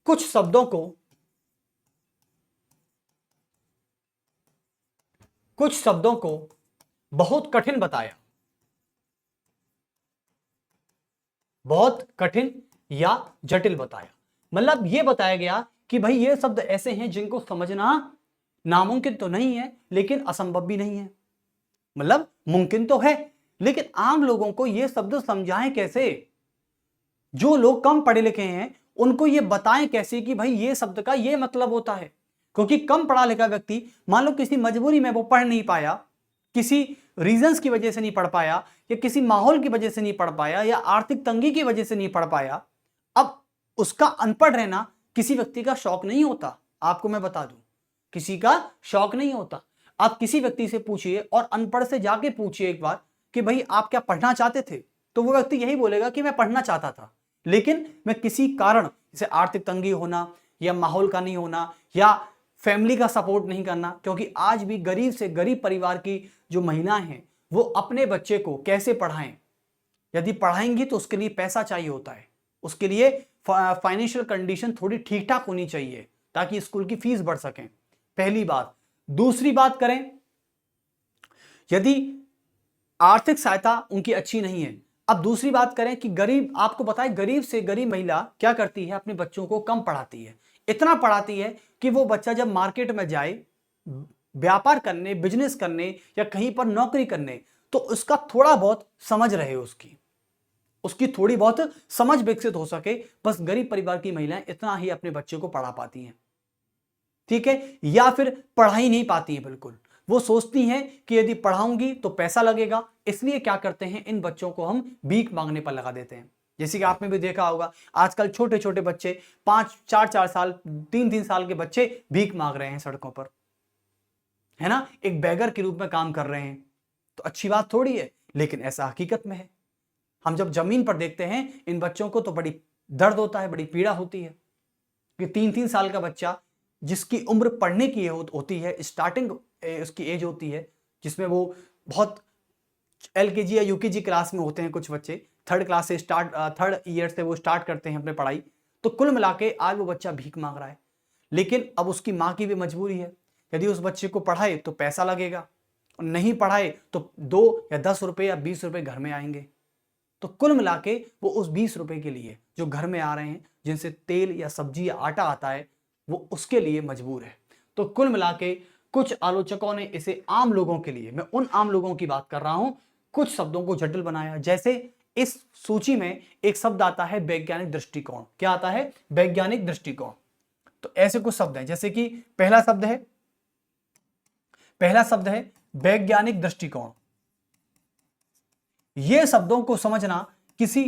कुछ शब्दों को बहुत कठिन बताया, बहुत कठिन या जटिल बताया। मतलब यह बताया गया कि भाई ये शब्द ऐसे हैं जिनको समझना नामुमकिन तो नहीं है लेकिन असंभव भी नहीं है। मतलब मुमकिन तो है लेकिन आम लोगों को ये शब्द समझाएं कैसे? जो लोग कम पढ़े लिखे हैं उनको ये बताएं कैसे कि भाई ये शब्द का ये मतलब होता है। क्योंकि कम पढ़ा लिखा व्यक्ति मान लो किसी मजबूरी में वो पढ़ नहीं पाया, किसी रीजंस की वजह से नहीं पढ़ पाया, या किसी माहौल की वजह से नहीं पढ़ पाया, या आर्थिक तंगी की वजह से नहीं पढ़ पाया। अब उसका अनपढ़ रहना किसी व्यक्ति का शौक नहीं होता। आपको मैं बता दूं, किसी का शौक नहीं होता। आप किसी व्यक्ति से पूछिए और अनपढ़ से जाके पूछिए एक बार कि भाई आप क्या पढ़ना चाहते थे, तो वो व्यक्ति यही बोलेगा कि मैं पढ़ना चाहता था लेकिन मैं किसी कारण, जैसे आर्थिक तंगी होना या माहौल का नहीं होना या फैमिली का सपोर्ट नहीं करना, क्योंकि आज भी गरीब से गरीब परिवार की जो महिलाएं हैं वो अपने बच्चे को कैसे पढ़ाएं, यदि पढ़ाएंगी तो उसके लिए पैसा चाहिए होता है, उसके लिए फाइनेंशियल कंडीशन थोड़ी ठीक ठाक होनी चाहिए ताकि स्कूल की फीस बढ़ सके। पहली बात। दूसरी बात करें यदि आर्थिक सहायता उनकी अच्छी नहीं है। अब दूसरी बात करें कि गरीब, आपको पता है गरीब से गरीब महिला क्या करती है, अपने बच्चों को कम पढ़ाती है, इतना पढ़ाती है कि वो बच्चा जब मार्केट में जाए व्यापार करने, बिजनेस करने या कहीं पर नौकरी करने, तो उसका थोड़ा बहुत समझ रहे, उसकी थोड़ी बहुत समझ विकसित हो सके। बस गरीब परिवार की महिलाएं इतना ही अपने बच्चे को पढ़ा पाती हैं, ठीक है, या फिर पढ़ा ही नहीं पाती है बिल्कुल। वो सोचती हैं कि यदि पढ़ाऊंगी तो पैसा लगेगा, इसलिए क्या करते हैं, इन बच्चों को हम भीख मांगने पर लगा देते हैं। जैसे कि आपने भी देखा होगा आजकल छोटे छोटे बच्चे 5-4 साल 3-3 साल के बच्चे भीख मांग रहे हैं सड़कों पर, है ना, एक बैगर के रूप में काम कर रहे हैं। तो अच्छी बात थोड़ी है, लेकिन ऐसा हकीकत में है। हम जब जमीन पर देखते हैं इन बच्चों को तो बड़ी दर्द होता है, बड़ी पीड़ा होती है कि 3-3 साल का बच्चा जिसकी उम्र पढ़ने की होती है, स्टार्टिंग उसकी एज होती है, जिसमें वो बहुत एलकेजी या यूकेजी क्लास में होते हैं कुछ बच्चे, थर्ड क्लास से थर्ड ईयर से वो स्टार्ट करते हैं अपने पढ़ाई। तो कुल मिला के आज वो बच्चा भीख मांग रहा है, लेकिन अब उसकी माँ की भी मजबूरी है, यदि उस बच्चे को पढ़ाए तो पैसा लगेगा, और नहीं पढ़ाए तो 2 या 10 रुपए या 20 रुपए घर में आएंगे। तो कुल मिला के वो उस 20 रुपए के लिए जो घर में आ रहे हैं, जिनसे तेल या सब्जी या आटा आता है, वो उसके लिए मजबूर है। तो कुल मिला के कुछ आलोचकों ने इसे आम लोगों के लिए, मैं उन आम लोगों की बात कर रहा हूं, कुछ शब्दों को जटिल बनाया। जैसे इस सूची में एक शब्द आता है वैज्ञानिक दृष्टिकोण। क्या आता है? वैज्ञानिक दृष्टिकोण। तो ऐसे कुछ शब्द हैं, जैसे कि पहला शब्द है वैज्ञानिक दृष्टिकोण। ये शब्दों को समझना किसी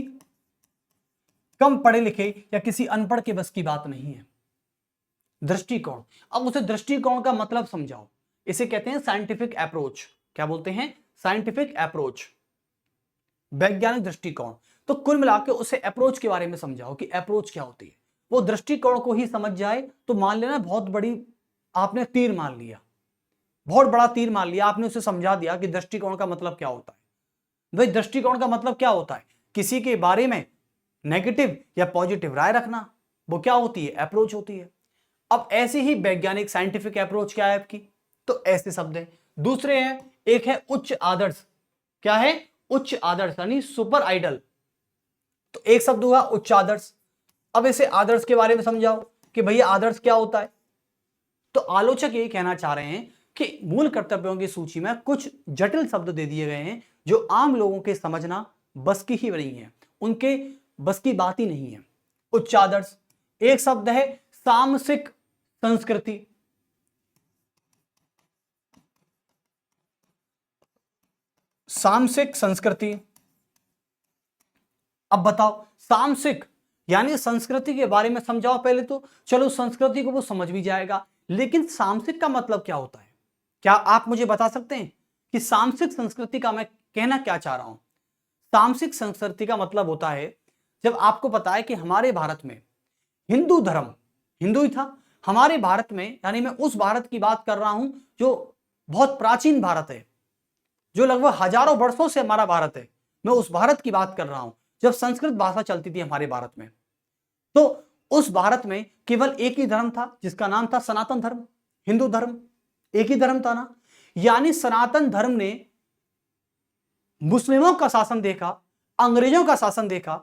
कम पढ़े लिखे या किसी अनपढ़ के बस की बात नहीं है। दृष्टिकोण, अब उसे दृष्टिकोण का मतलब समझाओ। इसे कहते हैं साइंटिफिक अप्रोच। क्या बोलते हैं? साइंटिफिक अप्रोच, वैज्ञानिक दृष्टिकोण। तो कुल मिलाकर उसे अप्रोच के बारे में समझाओ कि अप्रोच क्या होती है। वो दृष्टिकोण को ही समझ जाए तो मान लेना बहुत बड़ी आपने तीर मान लिया, बहुत बड़ा तीर मान लिया आपने, उसे समझा दिया कि दृष्टिकोण का मतलब क्या होता है। भाई दृष्टिकोण का मतलब क्या होता है? किसी के बारे में नेगेटिव या पॉजिटिव राय रखना, वो क्या होती है? अप्रोच होती है। अब ऐसे ही वैज्ञानिक साइंटिफिक अप्रोच क्या है आपकी? तो ऐसे शब्द हैं। दूसरे हैं, एक है उच्च आदर्श। क्या है? उच्च आदर्श यानी सुपर आइडल। तो एक शब्द हुआ उच्च आदर्श। अब इसे आदर्श के बारे में समझाओ कि भैया आदर्श क्या होता है। तो आलोचक ये कहना चाह रहे हैं कि मूल कर्तव्यों की सूची में कुछ जटिल शब्द दे दिए गए हैं जो आम लोगों के समझना बस की ही नहीं है, उनके बस की बात ही नहीं है। उच्च आदर्श। एक शब्द है सामसिक संस्कृति। सामसिक संस्कृति। अब बताओ सामसिक यानी संस्कृति के बारे में समझाओ पहले तो। चलो संस्कृति को वो समझ भी जाएगा, लेकिन सामसिक का मतलब क्या होता है? क्या आप मुझे बता सकते हैं कि सामसिक संस्कृति का मैं कहना क्या चाह रहा हूं? तामसिक संस्कृति का मतलब होता है, जब आपको पता है कि हमारे भारत में हिंदू धर्म, हिंदू ही था हमारे भारत में, यानी मैं उस भारत की बात कर रहा हूं जो बहुत प्राचीन भारत है, जो लगभग हजारों वर्षों से हमारा भारत है। मैं उस भारत की बात कर रहा हूं जब संस्कृत भाषा चलती थी हमारे भारत में। तो उस भारत में केवल एक ही धर्म था जिसका नाम था सनातन धर्म, हिंदू धर्म। एक ही धर्म था ना, यानी सनातन धर्म ने मुस्लिमों का शासन देखा, अंग्रेजों का शासन देखा,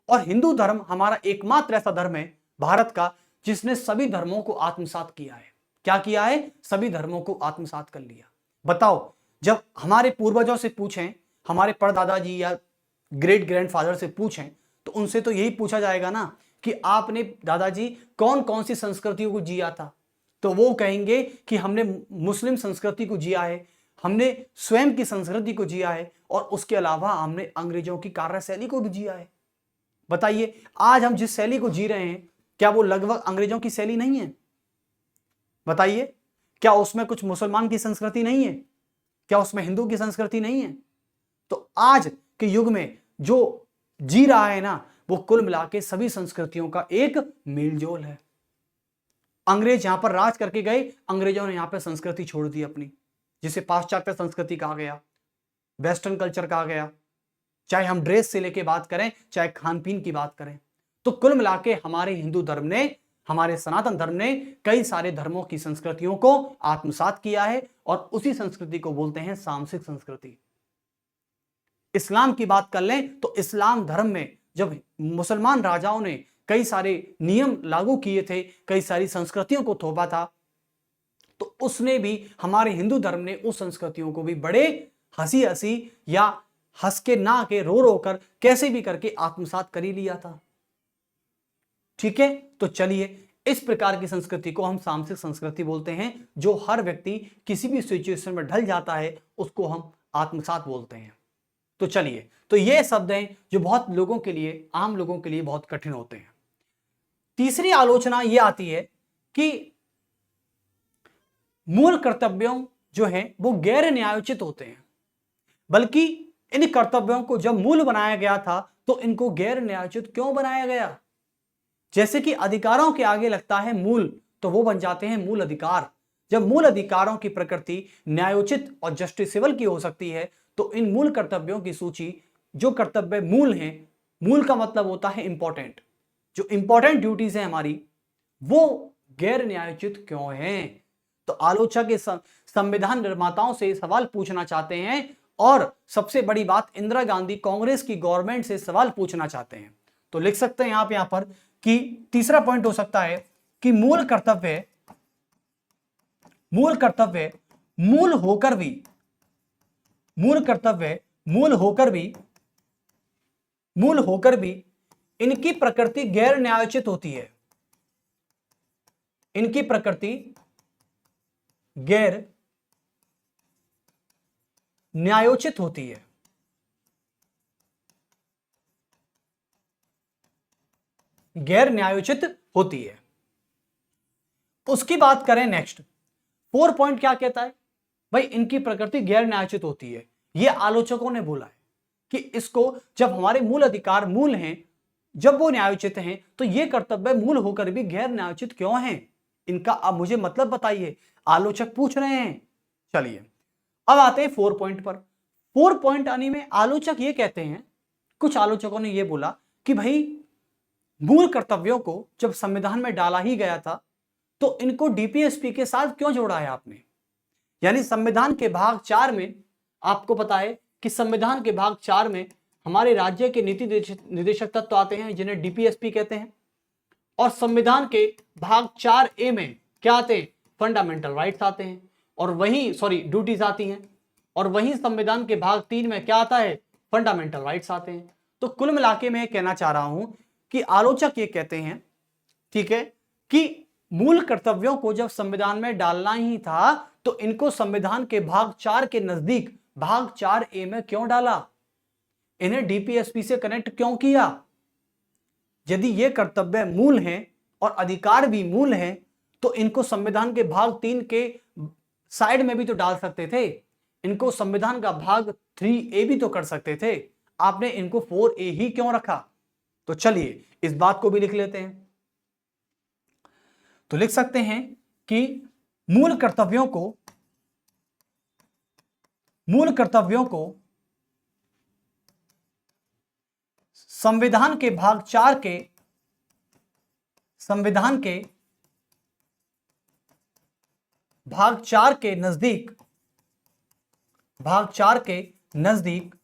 और हिंदू धर्म हमारा एकमात्र ऐसा धर्म है भारत का जिसने सभी धर्मों को आत्मसात किया है। क्या किया है? सभी धर्मों को आत्मसात कर लिया। बताओ, जब हमारे पूर्वजों से पूछें, हमारे परदादाजी या ग्रेट ग्रैंडफादर से पूछें, तो उनसे तो यही पूछा जाएगा ना कि आपने दादाजी कौन कौन सी संस्कृतियों को जिया था, तो वो कहेंगे कि हमने मुस्लिम संस्कृति को जिया है, हमने स्वयं की संस्कृति को जिया है, और उसके अलावा हमने अंग्रेजों की कार्यशैली को भी जिया है। बताइए, आज हम जिस शैली को जी रहे हैं क्या वो लगभग अंग्रेजों की शैली नहीं है? बताइए, क्या उसमें कुछ मुसलमान की संस्कृति नहीं है? क्या उसमें हिंदू की संस्कृति नहीं है? तो आज के युग में जो जी रहा है ना, वो कुल मिला के सभी संस्कृतियों का एक मेलजोल है। अंग्रेज यहां पर राज करके गए, अंग्रेजों ने यहां पर संस्कृति छोड़ दी अपनी, जिसे पाश्चात्य संस्कृति कहा गया, वेस्टर्न कल्चर कहा गया। चाहे हम ड्रेस से लेके बात करें, चाहे खान पीन की बात करें, तो कुल मिला के हमारे हिंदू धर्म ने हमारे सनातन धर्म ने कई सारे धर्मों की संस्कृतियों को आत्मसात किया है और उसी संस्कृति को बोलते हैं सामसिक संस्कृति। इस्लाम की बात कर लें तो इस्लाम धर्म में जब मुसलमान राजाओं ने कई सारे नियम लागू किए थे, कई सारी संस्कृतियों को थोपा था, तो उसने भी हमारे हिंदू धर्म ने उस संस्कृतियों को भी बड़े हंसी हंसी या हंस के ना के रो रो कर कैसे भी करके आत्मसात कर ही लिया था। ठीक है, तो चलिए इस प्रकार की संस्कृति को हम सामसिक संस्कृति बोलते हैं। जो हर व्यक्ति किसी भी सिचुएशन में ढल जाता है उसको हम आत्मसात बोलते हैं। तो चलिए, तो ये शब्द हैं जो बहुत लोगों के लिए, आम लोगों के लिए बहुत कठिन होते हैं। तीसरी आलोचना ये आती है कि मूल कर्तव्यों जो हैं वो गैर न्यायोचित होते हैं, बल्कि इन कर्तव्यों को जब मूल बनाया गया था तो इनको गैर न्यायोचित क्यों बनाया गया? जैसे कि अधिकारों के आगे लगता है मूल, तो वो बन जाते हैं मूल अधिकार। जब मूल अधिकारों की प्रकृति न्यायोचित और जस्टिसेबल की हो सकती है तो इन मूल कर्तव्यों की सूची, जो कर्तव्य मूल हैं, मूल का मतलब होता है इंपॉर्टेंट, जो इंपॉर्टेंट ड्यूटीज हैं हमारी, वो गैर न्यायोचित क्यों हैं? तो आलोचक के संविधान निर्माताओं से सवाल पूछना चाहते हैं और सबसे बड़ी बात, इंदिरा गांधी कांग्रेस की गवर्नमेंट से सवाल पूछना चाहते हैं। तो लिख सकते हैं आप यहां पर कि तीसरा पॉइंट हो सकता है कि मूल कर्तव्य मूल होकर भी मूल होकर भी इनकी प्रकृति गैर न्यायोचित होती है। इनकी प्रकृति गैर न्यायोचित होती है। गैर न्यायोचित होती है। उसकी बात करें नेक्स्ट, 4 पॉइंट क्या कहता है? भाई इनकी प्रकृति गैर न्यायोचित होती है। यह आलोचकों ने बोला है कि इसको, जब हमारे मूल अधिकार मूल हैं, जब वो न्यायोचित हैं, तो ये कर्तव्य मूल होकर भी गैर न्यायोचित क्यों हैं? इनका अब मुझे मतलब बताइए, आलोचक पूछ रहे हैं। चलिए अब आते हैं 4 पॉइंट पर। 4 पॉइंट आने में आलोचक ये कहते हैं, कुछ आलोचकों ने ये बोला कि भाई मूल कर्तव्यों को जब संविधान में डाला ही गया था तो इनको डीपीएसपी के साथ क्यों जोड़ा है आपने? यानी संविधान के भाग 4 में आपको पता है कि संविधान के भाग 4 में हमारे राज्य के नीति निदेशक तत्व आते हैं जिन्हें डीपीएसपी कहते हैं, और संविधान के भाग 4A में क्या आते हैं? फंडामेंटल राइट्स आते हैं, और वही ड्यूटीज आती हैं, और वही संविधान के भाग 3 में क्या आता है? फंडामेंटल राइट्स आते हैं। तो कुल मिलाके मैं कहना चाह रहा हूं कि आलोचक ये कहते हैं, ठीक है, कि मूल कर्तव्यों को जब संविधान में डालना ही था तो इनको संविधान के भाग 4 के नजदीक भाग 4A में क्यों डाला? इन्हें डीपीएसपी से कनेक्ट क्यों किया? यदि ये कर्तव्य मूल हैं और अधिकार भी मूल हैं तो इनको संविधान के भाग 3 के साइड में भी तो डाल सकते थे। इनको संविधान का भाग 3A भी तो कर सकते थे। आपने इनको 4A ही क्यों रखा? तो चलिए इस बात को भी लिख लेते हैं। तो लिख सकते हैं कि मूल कर्तव्यों को संविधान के भाग 4 के भाग 4 के नजदीक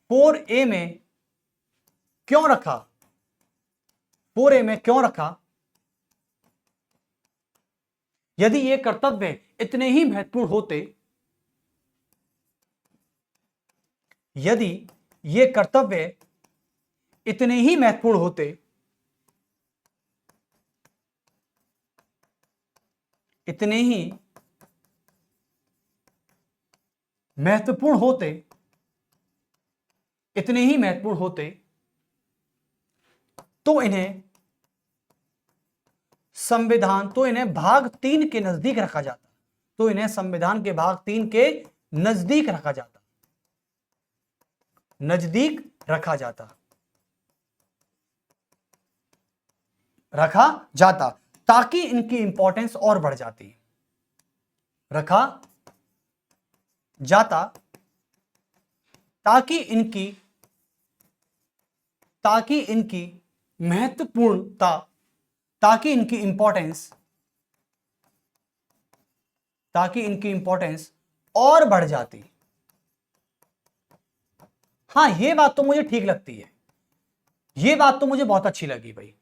4A में क्यों रखा? 4A में क्यों रखा? यदि ये कर्तव्य इतने ही महत्वपूर्ण होते, यदि ये कर्तव्य इतने ही महत्वपूर्ण होते, इतने ही महत्वपूर्ण होते, इतने ही महत्वपूर्ण होते तो इन्हें भाग 3 के नजदीक रखा जाता। तो इन्हें संविधान के भाग 3 के नजदीक रखा जाता, ताकि इनकी इंपॉर्टेंस और बढ़ जाती, ताकि इनकी महत्वपूर्णता ताकि इनकी इंपॉर्टेंस और बढ़ जाती। हाँ, ये बात तो मुझे ठीक लगती है, ये बात तो मुझे बहुत अच्छी लगी भाई।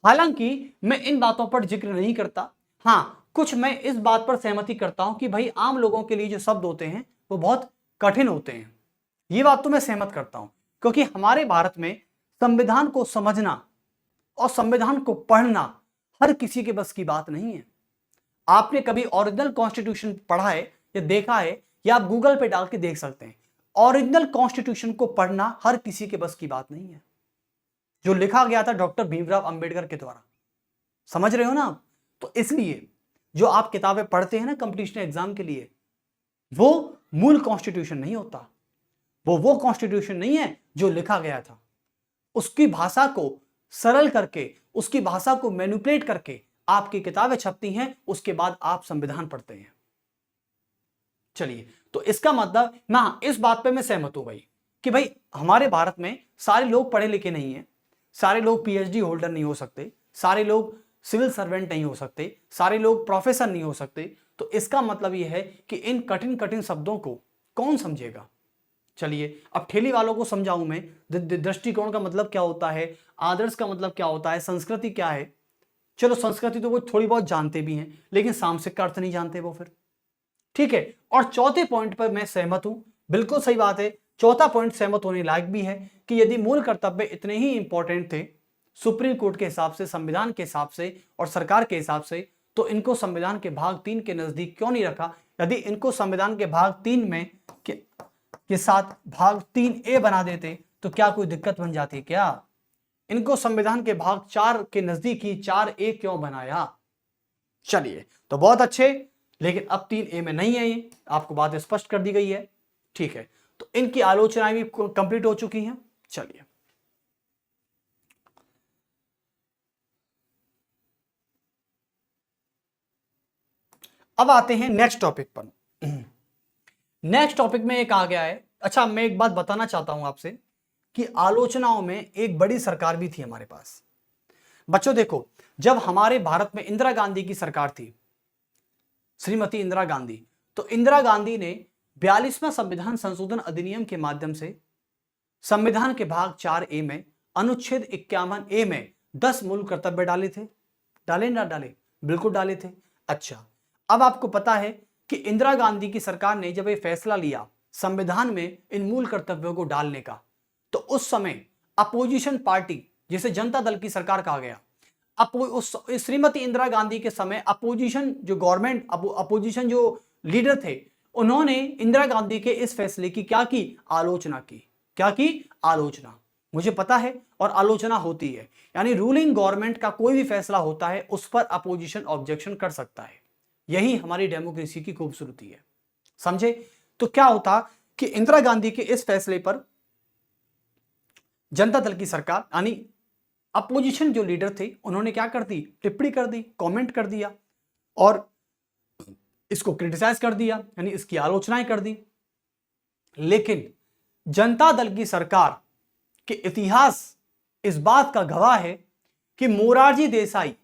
हालांकि मैं इन बातों पर जिक्र नहीं करता, हाँ कुछ मैं इस बात पर सहमति करता हूं कि भाई आम लोगों के लिए जो शब्द होते हैं वो बहुत कठिन होते हैं, ये बात तो मैं सहमत करता हूं, क्योंकि हमारे भारत में संविधान को समझना और संविधान को पढ़ना हर किसी के बस की बात नहीं है। आपने कभी ओरिजिनल कॉन्स्टिट्यूशन पढ़ा है या देखा है, या आप गूगल पे डाल के देख सकते हैं। ओरिजिनल कॉन्स्टिट्यूशन को पढ़ना हर किसी के बस की बात नहीं है, जो लिखा गया था डॉक्टर भीमराव अंबेडकर के द्वारा, समझ रहे हो ना आप? तो इसलिए जो आप किताबें पढ़ते हैं ना कंपटीशन एग्जाम के लिए, वो मूल कॉन्स्टिट्यूशन नहीं होता, वो कॉन्स्टिट्यूशन नहीं है जो लिखा गया था। उसकी भाषा को सरल करके, उसकी भाषा को मैनिपुलेट करके आपकी किताबें छपती हैं, उसके बाद आप संविधान पढ़ते हैं। चलिए, तो इसका मतलब ना, इस बात पे मैं सहमत हूं भाई कि भाई हमारे भारत में सारे लोग पढ़े लिखे नहीं हैं, सारे लोग पीएचडी होल्डर नहीं हो सकते, सारे लोग सिविल सर्वेंट नहीं हो सकते, सारे लोग प्रोफेसर नहीं हो सकते। तो इसका मतलब यह है कि इन कठिन कठिन शब्दों को कौन समझेगा। चलिए, अब ठेली वालों को समझाऊं मैं दृष्टिकोण का मतलब क्या होता है, आदर्श का मतलब क्या होता है, संस्कृति क्या है। चलो, संस्कृति तो वो थोड़ी बहुत जानते भी हैं, लेकिन सामसिक का अर्थ नहीं जानते वो फिर, ठीक है। और चौथे पॉइंट पर मैं सहमत हूं, बिल्कुल सही बात है। चौथा पॉइंट सहमत होने लायक भी है कि यदि मूल कर्तव्य इतने ही इंपॉर्टेंट थे सुप्रीम कोर्ट के हिसाब से, संविधान के हिसाब से और सरकार के हिसाब से, तो इनको संविधान के भाग 3 के नजदीक क्यों नहीं रखा। यदि इनको संविधान के भाग 3 में के साथ भाग 3A बना देते तो क्या कोई दिक्कत बन जाती क्या? इनको संविधान के भाग 4 के नजदीक ही 4A क्यों बनाया? चलिए, तो बहुत अच्छे, लेकिन अब 3A में नहीं है, ये आपको बात स्पष्ट कर दी गई है, ठीक है। तो इनकी आलोचनाएं भी कंप्लीट हो चुकी हैं। चलिए, अब आते हैं नेक्स्ट टॉपिक पर। नेक्स्ट टॉपिक में एक आ गया है। अच्छा, मैं एक बात बताना चाहता हूं आपसे कि आलोचनाओं में एक बड़ी सरकार भी थी हमारे पास। बच्चों देखो, जब हमारे भारत में इंदिरा गांधी की सरकार थी, श्रीमती इंदिरा गांधी, तो इंदिरा गांधी ने 42वां संविधान संशोधन अधिनियम के माध्यम से संविधान के भाग 4A में अनुच्छेद 51A में 10 मूल कर्तव्य डाले थे। डाले ना डाले? बिल्कुल डाले थे। अच्छा, अब आपको पता है कि इंदिरा गांधी की सरकार ने जब ये फैसला लिया संविधान में इन मूल कर्तव्यों को डालने का, तो उस समय अपोजिशन पार्टी, जिसे जनता दल की सरकार कहा गया, श्रीमती इंदिरा गांधी के समय अपोजिशन जो गवर्नमेंट, अपोजिशन जो लीडर थे, उन्होंने इंदिरा गांधी के इस फैसले की क्या की? आलोचना की। क्या की? आलोचना। मुझे पता है, और आलोचना होती है, यानी रूलिंग गवर्नमेंट का कोई भी फैसला होता है उस पर अपोजिशन ऑब्जेक्शन कर सकता है। यही हमारी डेमोक्रेसी की खूबसूरती है, समझे? तो क्या होता कि इंदिरा गांधी के इस फैसले पर जनता दल की सरकार, यानी अपोजिशन जो लीडर थे, उन्होंने क्या कर दी? टिप्पणी कर दी, कमेंट कर दिया और इसको क्रिटिसाइज कर दिया, यानी इसकी आलोचनाएं कर दी। लेकिन जनता दल की सरकार के इतिहास इस बात का गवाह है कि मोरारजी देसाई,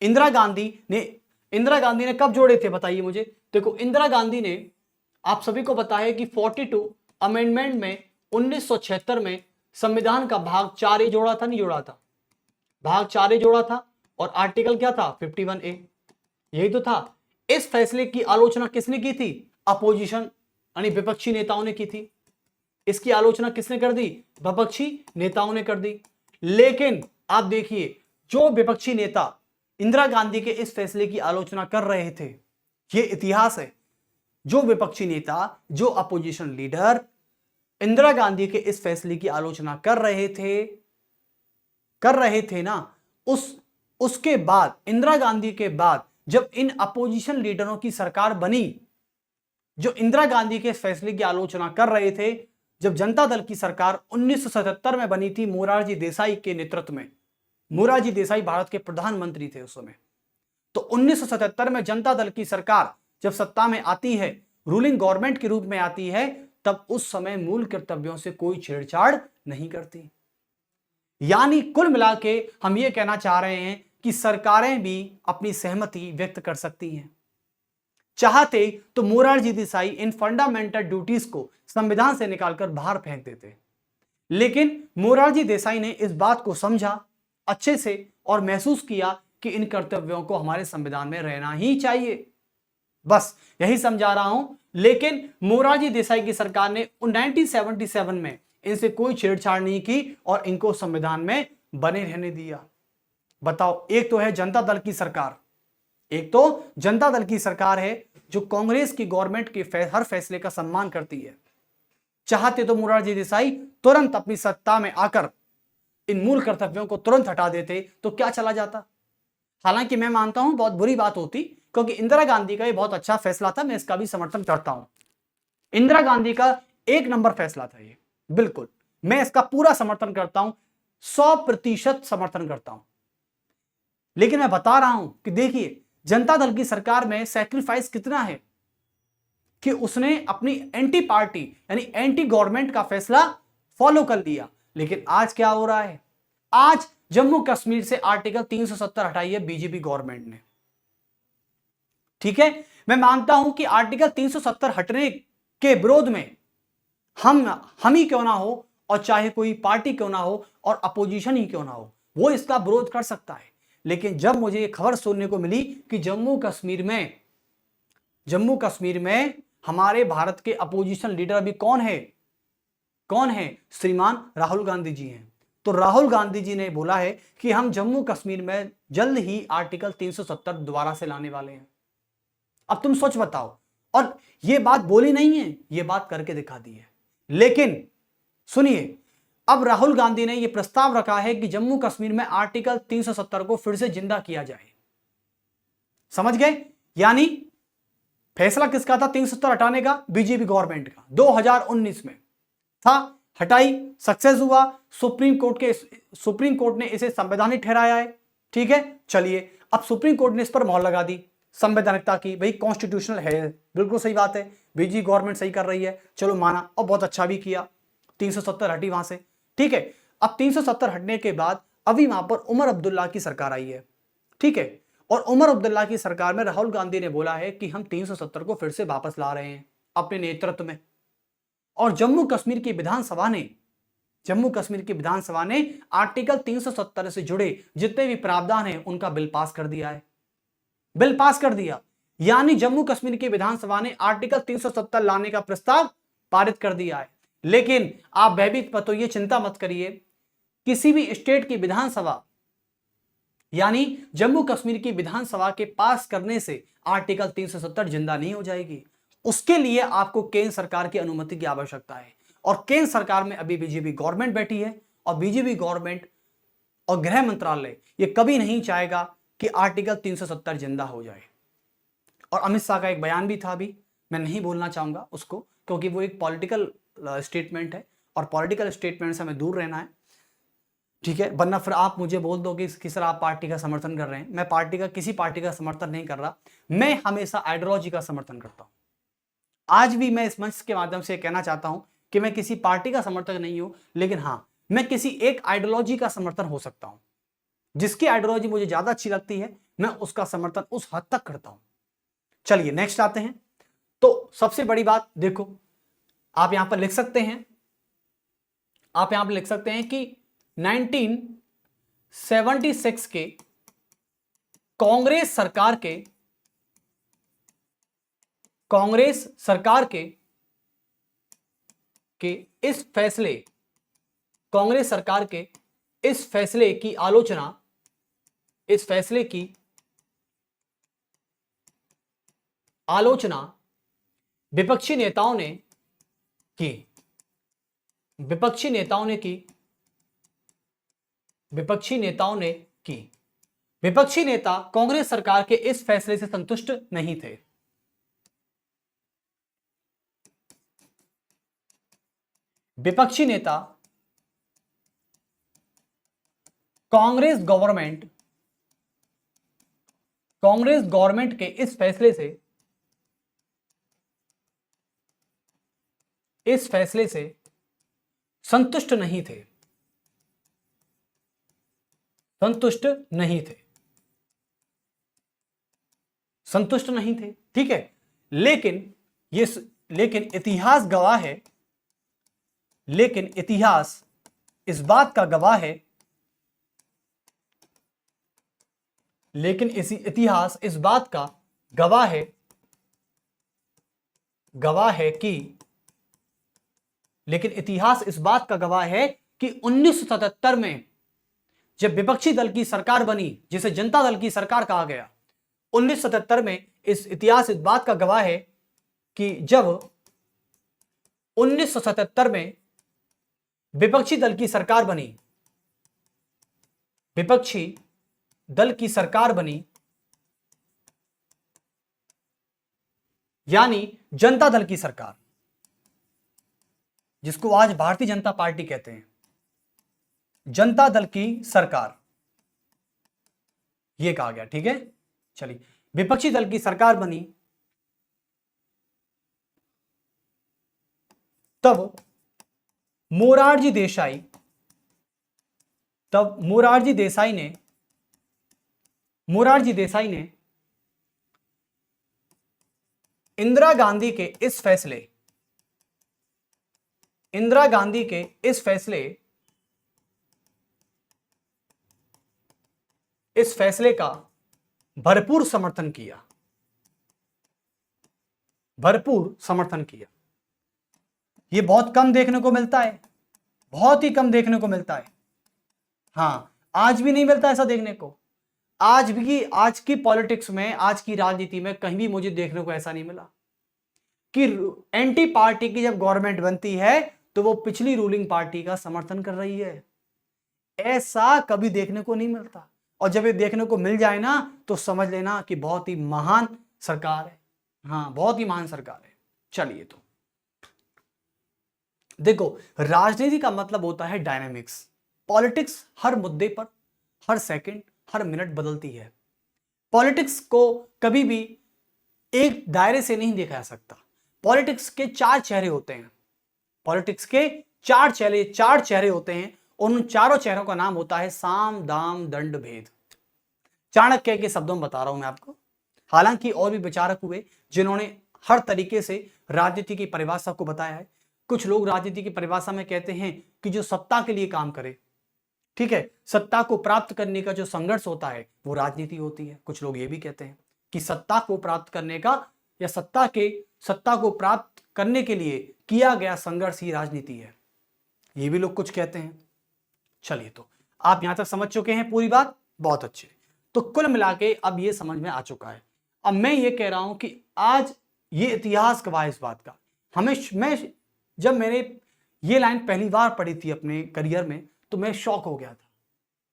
इंदिरा गांधी ने कब जोड़े थे बताइए मुझे? देखो, इंदिरा गांधी ने, आप सभी को पता है कि 42 अमेंडमेंट में 1976 में संविधान का भाग 4A जोड़ा था, नहीं जोड़ा था? भाग 4A जोड़ा था, और आर्टिकल क्या था? 51A, यही तो था। इस फैसले की आलोचना किसने की थी? अपोजिशन, यानी विपक्षी नेताओं ने की थी। इसकी आलोचना किसने कर दी? विपक्षी नेताओं ने कर दी। लेकिन आप देखिए, जो विपक्षी नेता इंदिरा गांधी के इस फैसले की आलोचना कर रहे थे, यह इतिहास है, जो विपक्षी नेता, जो अपोजिशन लीडर इंदिरा गांधी के इस फैसले की आलोचना कर रहे थे ना, उसके बाद, इंदिरा गांधी के बाद जब इन अपोजिशन लीडरों की सरकार बनी, जो इंदिरा गांधी के फैसले की आलोचना कर रहे थे, जब जनता दल की सरकार 1977 में बनी थी मोरारजी देसाई के नेतृत्व में, मोरारजी देसाई भारत के प्रधानमंत्री थे उस समय, तो 1977 में जनता दल की सरकार जब सत्ता में आती है, रूलिंग गवर्नमेंट के रूप में आती है, तब उस समय मूल कर्तव्यों से कोई छेड़छाड़ नहीं करती। यानी कुल मिला के हम ये कहना चाह रहे हैं कि सरकारें भी अपनी सहमति व्यक्त कर सकती हैं। चाहते तो मोरारजी देसाई इन फंडामेंटल ड्यूटीज को संविधान से निकालकर बाहर फेंक देते, लेकिन मोरारजी देसाई ने इस बात को समझा अच्छे से और महसूस किया कि इन कर्तव्यों को हमारे संविधान में रहना ही चाहिए। बस यही समझा रहा हूं। लेकिन मोरारजी देसाई की सरकार ने 1977 में इनसे कोई छेड़छाड़ नहीं की और इनको संविधान में बने रहने दिया। बताओ, एक तो है जनता दल की सरकार, एक तो जनता दल की सरकार है जो कांग्रेस की गवर्नमेंट के हर फैसले का सम्मान करती है। चाहते तो मोरारजी देसाई तुरंत अपनी सत्ता में आकर इन मूल कर्तव्यों को तुरंत हटा देते तो क्या चला जाता। हालांकि मैं मानता हूं बहुत बुरी बात होती, क्योंकि इंदिरा गांधी का ये बहुत अच्छा फैसला था, मैं इसका भी समर्थन करता हूं। इंदिरा गांधी का एक नंबर फैसला था ये, बिल्कुल मैं इसका पूरा समर्थन करता हूं, 100% समर्थन करता हूं। लेकिन मैं बता रहा हूं कि देखिए जनता दल की सरकार में सैक्रिफाइस कितना है कि उसने अपनी एंटी पार्टी यानी एंटी गवर्नमेंट का फैसला फॉलो कर लिया। लेकिन आज क्या हो रहा है, आज जम्मू कश्मीर से आर्टिकल 370 हटाई है बीजेपी गवर्नमेंट ने। ठीक है, मैं मानता हूं कि आर्टिकल 370 हटने के विरोध में हम ही क्यों ना हो और चाहे कोई पार्टी क्यों ना हो और अपोजिशन ही क्यों ना हो, वो इसका विरोध कर सकता है। लेकिन जब मुझे ये खबर सुनने को मिली कि जम्मू कश्मीर में हमारे भारत के अपोजिशन लीडर अभी कौन है, श्रीमान राहुल गांधी जी हैं, तो राहुल गांधी जी ने बोला है कि हम जम्मू कश्मीर में जल्द ही आर्टिकल 370 दोबारा से लाने वाले हैं। अब तुम सोच बताओ, और ये बात बोली नहीं है, ये बात करके दिखा दी है। लेकिन सुनिए, अब राहुल गांधी ने यह प्रस्ताव रखा है कि जम्मू कश्मीर में आर्टिकल 370 को फिर से जिंदा किया जाए। समझ गए, यानी फैसला किसका था 370 हटाने का, बीजेपी गवर्नमेंट का 2019 में था, हटाई, सक्सेस हुआ, सुप्रीम कोर्ट ने इसे संवैधानिक ठहराया है। ठीक है, चलिए अब सुप्रीम कोर्ट ने इस पर मोहर लगा दी संवैधानिकता की, भाई कॉन्स्टिट्यूशनल है, बिल्कुल सही बात है, बीजेपी गवर्नमेंट सही कर रही है, चलो माना और बहुत अच्छा भी किया, 370 हटी वहां से। ठीक है, अब 370 हटने के बाद अभी वहां पर उमर अब्दुल्ला की सरकार आई है। ठीक है, और उमर अब्दुल्ला की सरकार में राहुल गांधी ने बोला है कि हम 370 को फिर से वापस ला रहे हैं अपने नेतृत्व में। और जम्मू कश्मीर की विधानसभा ने आर्टिकल 370 से जुड़े जितने भी प्रावधान हैं उनका बिल पास कर दिया है, बिल पास कर दिया। यानी जम्मू कश्मीर की विधानसभा ने आर्टिकल 370 लाने का प्रस्ताव पारित कर दिया है। लेकिन आप भयभीत मत होइए, चिंता मत करिए, किसी भी स्टेट की विधानसभा यानी जम्मू कश्मीर की विधानसभा के पास करने से आर्टिकल 370 जिंदा नहीं हो जाएगी। उसके लिए आपको केंद्र सरकार की अनुमति की आवश्यकता है, और केंद्र सरकार में अभी बीजेपी गवर्नमेंट बैठी है, और बीजेपी गवर्नमेंट और गृह मंत्रालय ये कभी नहीं चाहेगा कि आर्टिकल 370 जिंदा हो जाए। और अमित शाह का एक बयान भी था, अभी मैं नहीं बोलना चाहूंगा उसको, क्योंकि वो एक पॉलिटिकल स्टेटमेंट है और पॉलिटिकल स्टेटमेंट से हमें दूर रहना है। ठीक है, वरना फिर आप मुझे बोल दोगे कि सर आप पार्टी का समर्थन कर रहे हैं। मैं किसी पार्टी का समर्थन नहीं कर रहा, मैं हमेशा आइडियोलॉजी का समर्थन करता हूं। आज भी मैं इस मंच के माध्यम से कहना चाहता हूं कि मैं किसी पार्टी का समर्थक नहीं हूं, लेकिन हां मैं किसी एक आइडियोलॉजी का समर्थन हो सकता हूं। जिसकी आइडियोलॉजी मुझे ज्यादा अच्छी लगती है मैं उसका समर्थन उस हद तक करता हूं। चलिए नेक्स्ट आते हैं। तो सबसे बड़ी बात देखो, आप यहां पर लिख सकते हैं कि 1976 के कांग्रेस सरकार के इस फैसले की आलोचना विपक्षी नेताओं ने की। विपक्षी नेता कांग्रेस सरकार के इस फैसले से संतुष्ट नहीं थे। विपक्षी नेता कांग्रेस गवर्नमेंट के इस फैसले से संतुष्ट नहीं थे। संतुष्ट नहीं थे, ठीक है। लेकिन इतिहास गवाह है, लेकिन इतिहास इस बात का गवाह है, लेकिन इतिहास इस बात का गवाह है कि लेकिन इतिहास इस बात का गवाह है कि 1977 में जब विपक्षी दल की सरकार बनी, जिसे जनता दल की सरकार कहा गया, 1977 में इतिहास इस बात का गवाह है कि जब 1977 में विपक्षी दल की सरकार बनी, विपक्षी दल की सरकार बनी, यानी जनता दल की सरकार, जिसको आज भारतीय जनता पार्टी कहते हैं, जनता दल की सरकार, यह कहा गया, ठीक है। चलिए, विपक्षी दल की सरकार बनी, तब मोरारजी देसाई ने इंदिरा गांधी के इस फैसले का भरपूर समर्थन किया, यह बहुत कम देखने को मिलता है, बहुत ही कम देखने को मिलता है। हां, आज भी नहीं मिलता ऐसा देखने को। आज की पॉलिटिक्स में, आज की राजनीति में कहीं भी मुझे देखने को ऐसा नहीं मिला कि एंटी पार्टी की जब गवर्नमेंट बनती है तो वो पिछली रूलिंग पार्टी का समर्थन कर रही है। ऐसा कभी देखने को नहीं मिलता, और जब ये देखने को मिल जाए ना तो समझ लेना कि बहुत ही महान सरकार है। हाँ, बहुत ही महान सरकार है। चलिए, तो देखो, राजनीति का मतलब होता है डायनामिक्स। पॉलिटिक्स हर मुद्दे पर, हर सेकंड, हर मिनट बदलती है। पॉलिटिक्स को कभी भी एक दायरे से नहीं देखा जा सकता। पॉलिटिक्स के चार चेहरे होते हैं, चार चेहरे होते हैं। उन चारों चेहरों का नाम होता है साम दाम दंड भेद। चाणक्य के शब्दों में बता रहा हूं मैं आपको। हालांकि और भी विचारक हुए जिन्होंने हर तरीके से राजनीति की परिभाषा को बताया है। कुछ लोग राजनीति की परिभाषा में कहते हैं कि जो सत्ता के लिए काम करे, ठीक है, सत्ता को प्राप्त करने का जो संघर्ष होता है वो राजनीति होती है। कुछ लोग ये भी कहते हैं कि सत्ता को प्राप्त करने का या सत्ता को प्राप्त करने के लिए किया गया संघर्ष ही राजनीति है, ये भी लोग कुछ कहते हैं। चलिए, तो आप यहां तक समझ चुके हैं पूरी बात, बहुत अच्छे। तो कुल मिला के अब ये समझ में आ चुका है। अब मैं ये कह रहा हूं कि आज ये इतिहास गवाह है इस बात का। जब मैंने ये लाइन पहली बार पढ़ी थी अपने करियर में तो मैं शॉक हो गया था।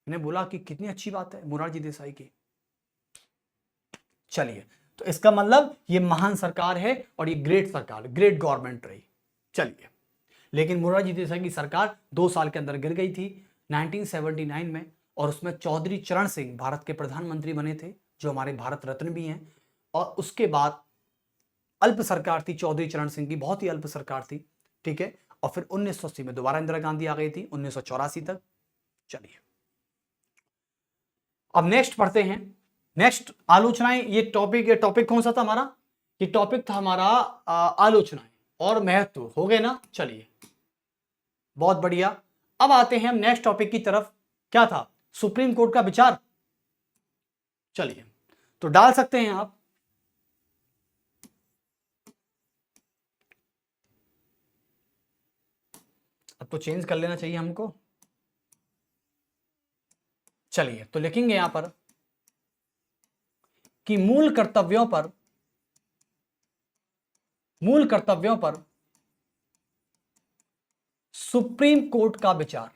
मैंने बोला कि कितनी अच्छी बात है मोरारजी देसाई की। चलिए, तो इसका मतलब ये महान सरकार है और ये ग्रेट सरकार, ग्रेट गवर्नमेंट रही। चलिए, लेकिन मोरारजी देसाई की सरकार 2 साल के अंदर गिर गई थी 1979 में, और उसमें चौधरी चरण सिंह भारत के प्रधानमंत्री बने थे, जो हमारे भारत रत्न भी हैं। और उसके बाद अल्प सरकार थी चौधरी चरण सिंह की, बहुत ही अल्प सरकार थी, ठीक है। और फिर 1980 में दोबारा इंदिरा गांधी आ गई थी, 1984 तक। चलिए, अब नेक्स्ट पढ़ते हैं। नेक्स्ट आलोचनाएं। ये टॉपिक कौन सा था हमारा? ये टॉपिक था हमारा आलोचनाएं और महत्व, हो गए ना। चलिए, बहुत बढ़िया। अब आते हैं हम नेक्स्ट टॉपिक की तरफ। क्या था? सुप्रीम कोर्ट का विचार। चलिए, तो डाल सकते हैं आप। अब तो चेंज कर लेना चाहिए हमको। चलिए, तो लिखेंगे यहां पर कि मूल कर्तव्यों पर सुप्रीम कोर्ट का विचार।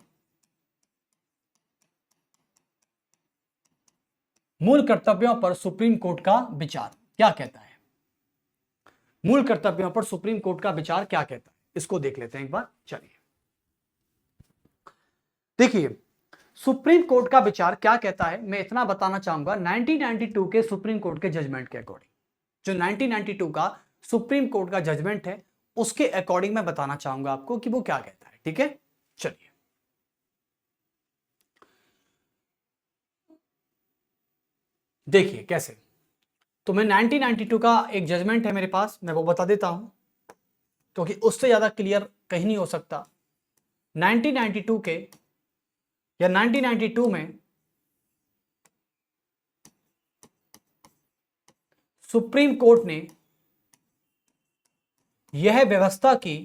मूल कर्तव्यों पर सुप्रीम कोर्ट का विचार क्या कहता है? मूल कर्तव्यों पर सुप्रीम कोर्ट का विचार क्या कहता है, इसको देख लेते हैं एक बार। चलिए, देखिए, सुप्रीम कोर्ट का विचार क्या कहता है, मैं इतना बताना चाहूंगा। 1992 के सुप्रीम कोर्ट के जजमेंट के अकॉर्डिंग, जो 1992 का सुप्रीम कोर्ट का जजमेंट है उसके अकॉर्डिंग मैं बताना चाहूंगा आपको कि वो क्या कहता है, ठीक है। चलिए, देखिए कैसे। तो मैं 1992 का एक जजमेंट है मेरे पास, मैं वो बता देता हूं क्योंकि उससे ज्यादा क्लियर कहीं नहीं हो सकता। 1992 के या 1992 में सुप्रीम कोर्ट ने यह व्यवस्था की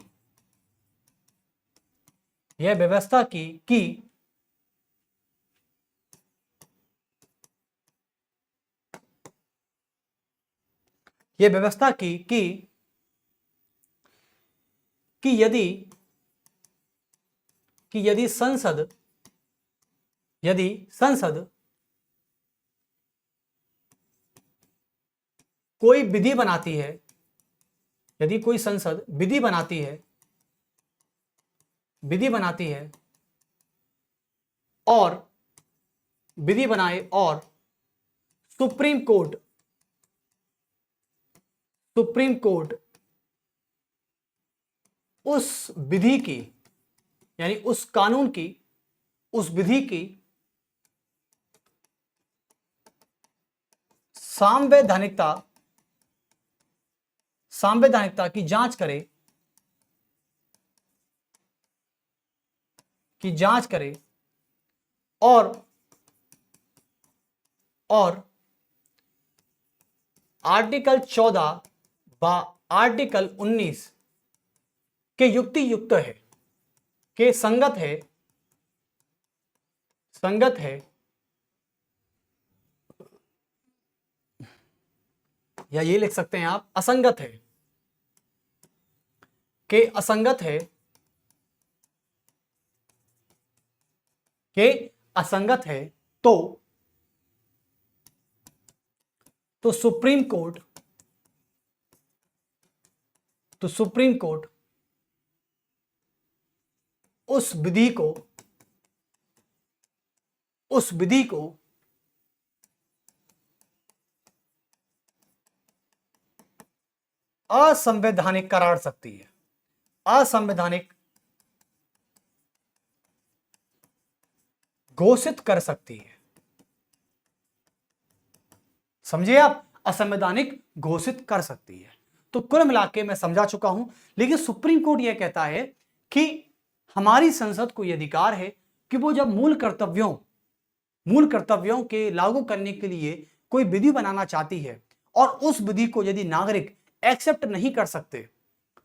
कि यदि संसद कोई विधि बनाती है, यदि कोई संसद विधि बनाती है और विधि बनाए और सुप्रीम कोर्ट उस विधि की, यानी उस कानून की, उस विधि की संवैधानिकता की जांच करे और आर्टिकल 14 व आर्टिकल 19 के युक्त है, के संगत है या ये लिख सकते हैं आप असंगत है, के असंगत है, तो सुप्रीम कोर्ट उस विधि को असंवैधानिक करार सकती है, असंवैधानिक घोषित कर सकती है। समझे आप, असंवैधानिक घोषित कर सकती है। तो कुल मिलाके मैं समझा चुका हूं, लेकिन सुप्रीम कोर्ट यह कहता है कि हमारी संसद को यह अधिकार है कि वो जब मूल कर्तव्यों के लागू करने के लिए कोई विधि बनाना चाहती है और उस विधि को यदि नागरिक एक्सेप्ट नहीं कर सकते,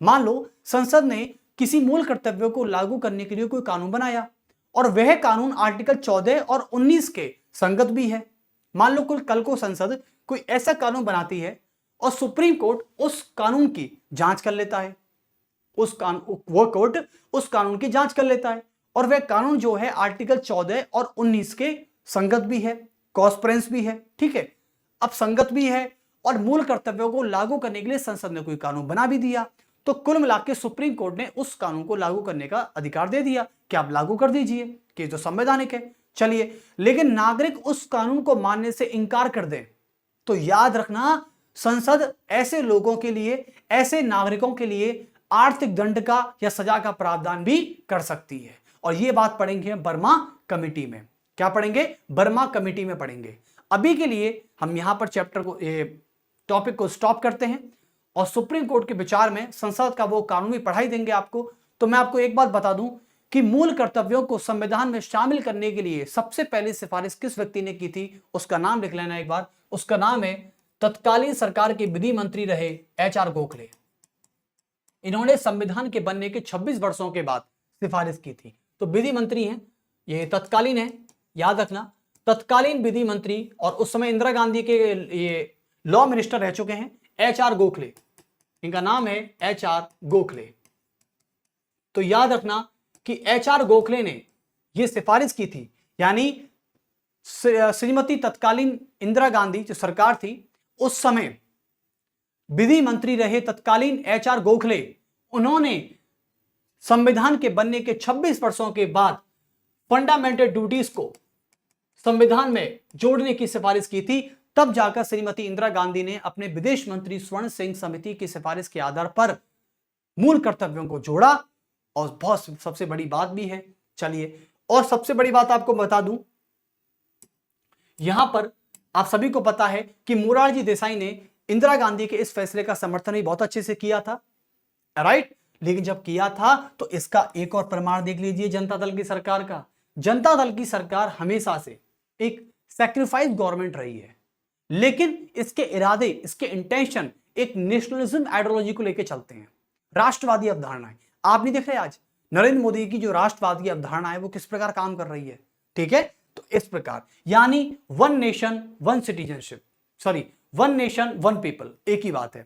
मान लो संसद ने किसी मूल कर्तव्यों को लागू करने के लिए कोई कानून बनाया और वह कानून आर्टिकल 14 और 19 के संगत भी है, मान लो कल को संसद कोई ऐसा कानून बनाती है और सुप्रीम कोर्ट उस कानून की जांच कर लेता है, कोर्ट उस कानून की जांच कर लेता है और वह कानून जो है आर्टिकल 14 और 19 के संगत भी है, कॉन्स्परेंस भी है, ठीक है। अब संगत भी है और मूल कर्तव्यों को लागू करने के लिए संसद ने कोई कानून बना भी दिया, तो कुल मिलाकर सुप्रीम कोर्ट ने उस कानून को लागू करने का अधिकार दे दिया कि आप लागू कर दीजिए, कि जो संवैधानिक है। चलिए, लेकिन नागरिक उस कानून को मानने से इनकार कर दे तो याद रखना, संसद ऐसे लोगों के लिए, ऐसे नागरिकों के लिए आर्थिक दंड का या सजा का प्रावधान भी कर सकती है। और यह बात पढ़ेंगे बर्मा कमेटी में। क्या पढ़ेंगे? बर्मा कमेटी में पढ़ेंगे। अभी के लिए हम यहां पर टॉपिक को स्टॉप करते हैं और सुप्रीम कोर्ट के विचार में संसद का वो कानून भी पढ़ाई देंगे आपको। तो मैं आपको एक बात बता दूं कि मूल कर्तव्यों को संविधान में शामिल करने के लिए सबसे पहली सिफारिश किस व्यक्ति ने की थी, उसका नाम लिख लेना एक बार। उसका नाम है, तत्कालीन सरकार के विधि मंत्री रहे HR गोखले। इन्होंने संविधान के बनने के 26 वर्षों के बाद सिफारिश की थी। तो विधि मंत्री हैं, ये तत्कालीन है, याद रखना, तत्कालीन विधि मंत्री, और उस समय इंदिरा गांधी के ये लॉ मिनिस्टर रह चुके हैं HR गोखले। इनका नाम है HR गोखले। तो याद रखना कि HR गोखले ने यह सिफारिश की थी, यानी श्रीमती तत्कालीन इंदिरा गांधी जो सरकार थी उस समय विधि मंत्री रहे तत्कालीन HR गोखले, उन्होंने संविधान के बनने के 26 वर्षों के बाद फंडामेंटल ड्यूटीज को संविधान में जोड़ने की सिफारिश की थी। तब जाकर श्रीमती इंदिरा गांधी ने अपने विदेश मंत्री स्वर्ण सिंह समिति की सिफारिश के आधार पर मूल कर्तव्यों को जोड़ा। और बहुत सबसे बड़ी बात भी है, चलिए, और सबसे बड़ी बात आपको बता दूं, यहां पर आप सभी को पता है कि मोरारजी देसाई ने इंदिरा गांधी के इस फैसले का समर्थन भी बहुत अच्छे से किया था, राइट। लेकिन जब किया था तो इसका एक और प्रमाण देख लीजिए जनता दल की सरकार का। जनता दल की सरकार हमेशा से एक सैक्रिफाइस गवर्नमेंट रही है, लेकिन इसके इरादे, इसके इंटेंशन एक नेशनलिज्म आइडियोलॉजी को लेकर चलते हैं, राष्ट्रवादी अवधारणाएं। आप नहीं देख रहे आज नरेंद्र मोदी की जो राष्ट्रवादी अवधारणा है वो किस प्रकार काम कर रही है, ठीक है। तो इस प्रकार यानी one nation one citizenship, sorry one nation one people, एक ही बात है।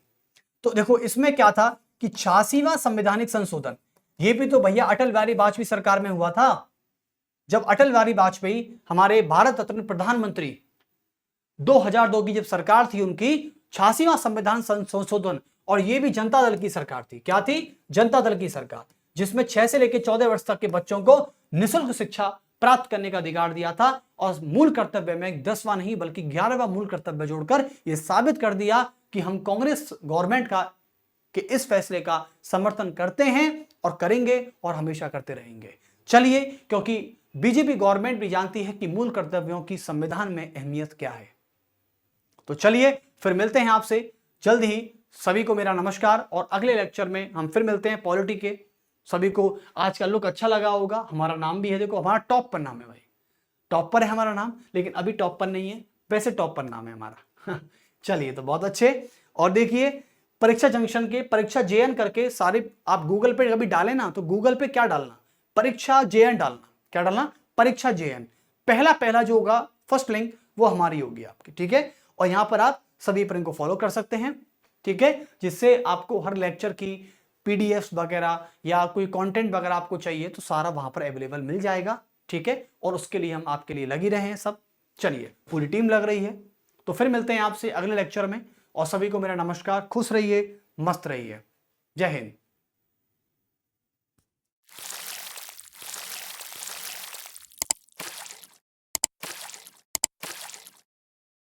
तो देखो इसमें क्या था कि 86वां संवैधानिक संशोधन, ये भी तो भैया अटल बिहारी वाजपेयी सरकार में हुआ था। जब अटल बिहारी वाजपेयी हमारे भारत रत्न प्रधानमंत्री 2002 की जब सरकार थी उनकी, 86वां संविधान संशोधन, और ये भी जनता दल की सरकार थी। क्या थी? जनता दल की सरकार, जिसमें 6 से लेकर 14 वर्ष तक के बच्चों को निःशुल्क शिक्षा प्राप्त करने का अधिकार दिया था। और मूल कर्तव्य में 10वां नहीं बल्कि 11वां मूल कर्तव्य जोड़कर यह साबित कर दिया कि हम कांग्रेस गवर्नमेंट का के इस फैसले का समर्थन करते हैं और करेंगे और हमेशा करते रहेंगे। चलिए, क्योंकि बीजेपी गवर्नमेंट भी जानती है कि मूल कर्तव्यों की संविधान में अहमियत क्या है। तो चलिए फिर मिलते हैं आपसे जल्द ही। सभी को मेरा नमस्कार, और अगले लेक्चर में हम फिर मिलते हैं पॉलिटी के। सभी को आज का लुक अच्छा लगा होगा। हमारा नाम भी है, देखो हमारा टॉप पर नाम है भाई, टॉप पर है हमारा नाम, लेकिन अभी टॉप पर नहीं है, वैसे टॉप पर नाम है हमारा। चलिए तो बहुत अच्छे। और देखिए परीक्षा जंक्शन के परीक्षा जेएन करके सारे आप गूगल पे कभी डालें ना, तो गूगल पे क्या डालना, परीक्षा जेएन डालना। क्या डालना? परीक्षा जेएन। पहला जो होगा फर्स्ट लिंक वो हमारी होगी आपकी, ठीक है। और यहां पर आप सभी पर इनको फॉलो कर सकते हैं, ठीक है, जिससे आपको हर लेक्चर की पीडीएफ वगैरह या कोई कंटेंट वगैरह आपको चाहिए तो सारा वहां पर अवेलेबल मिल जाएगा, ठीक है। और उसके लिए हम आपके लिए लगी रहे हैं सब। चलिए, पूरी टीम लग रही है। तो फिर मिलते हैं आपसे अगले लेक्चर में, और सभी को मेरा नमस्कार। खुश रहिए, मस्त रहिए। जय हिंद।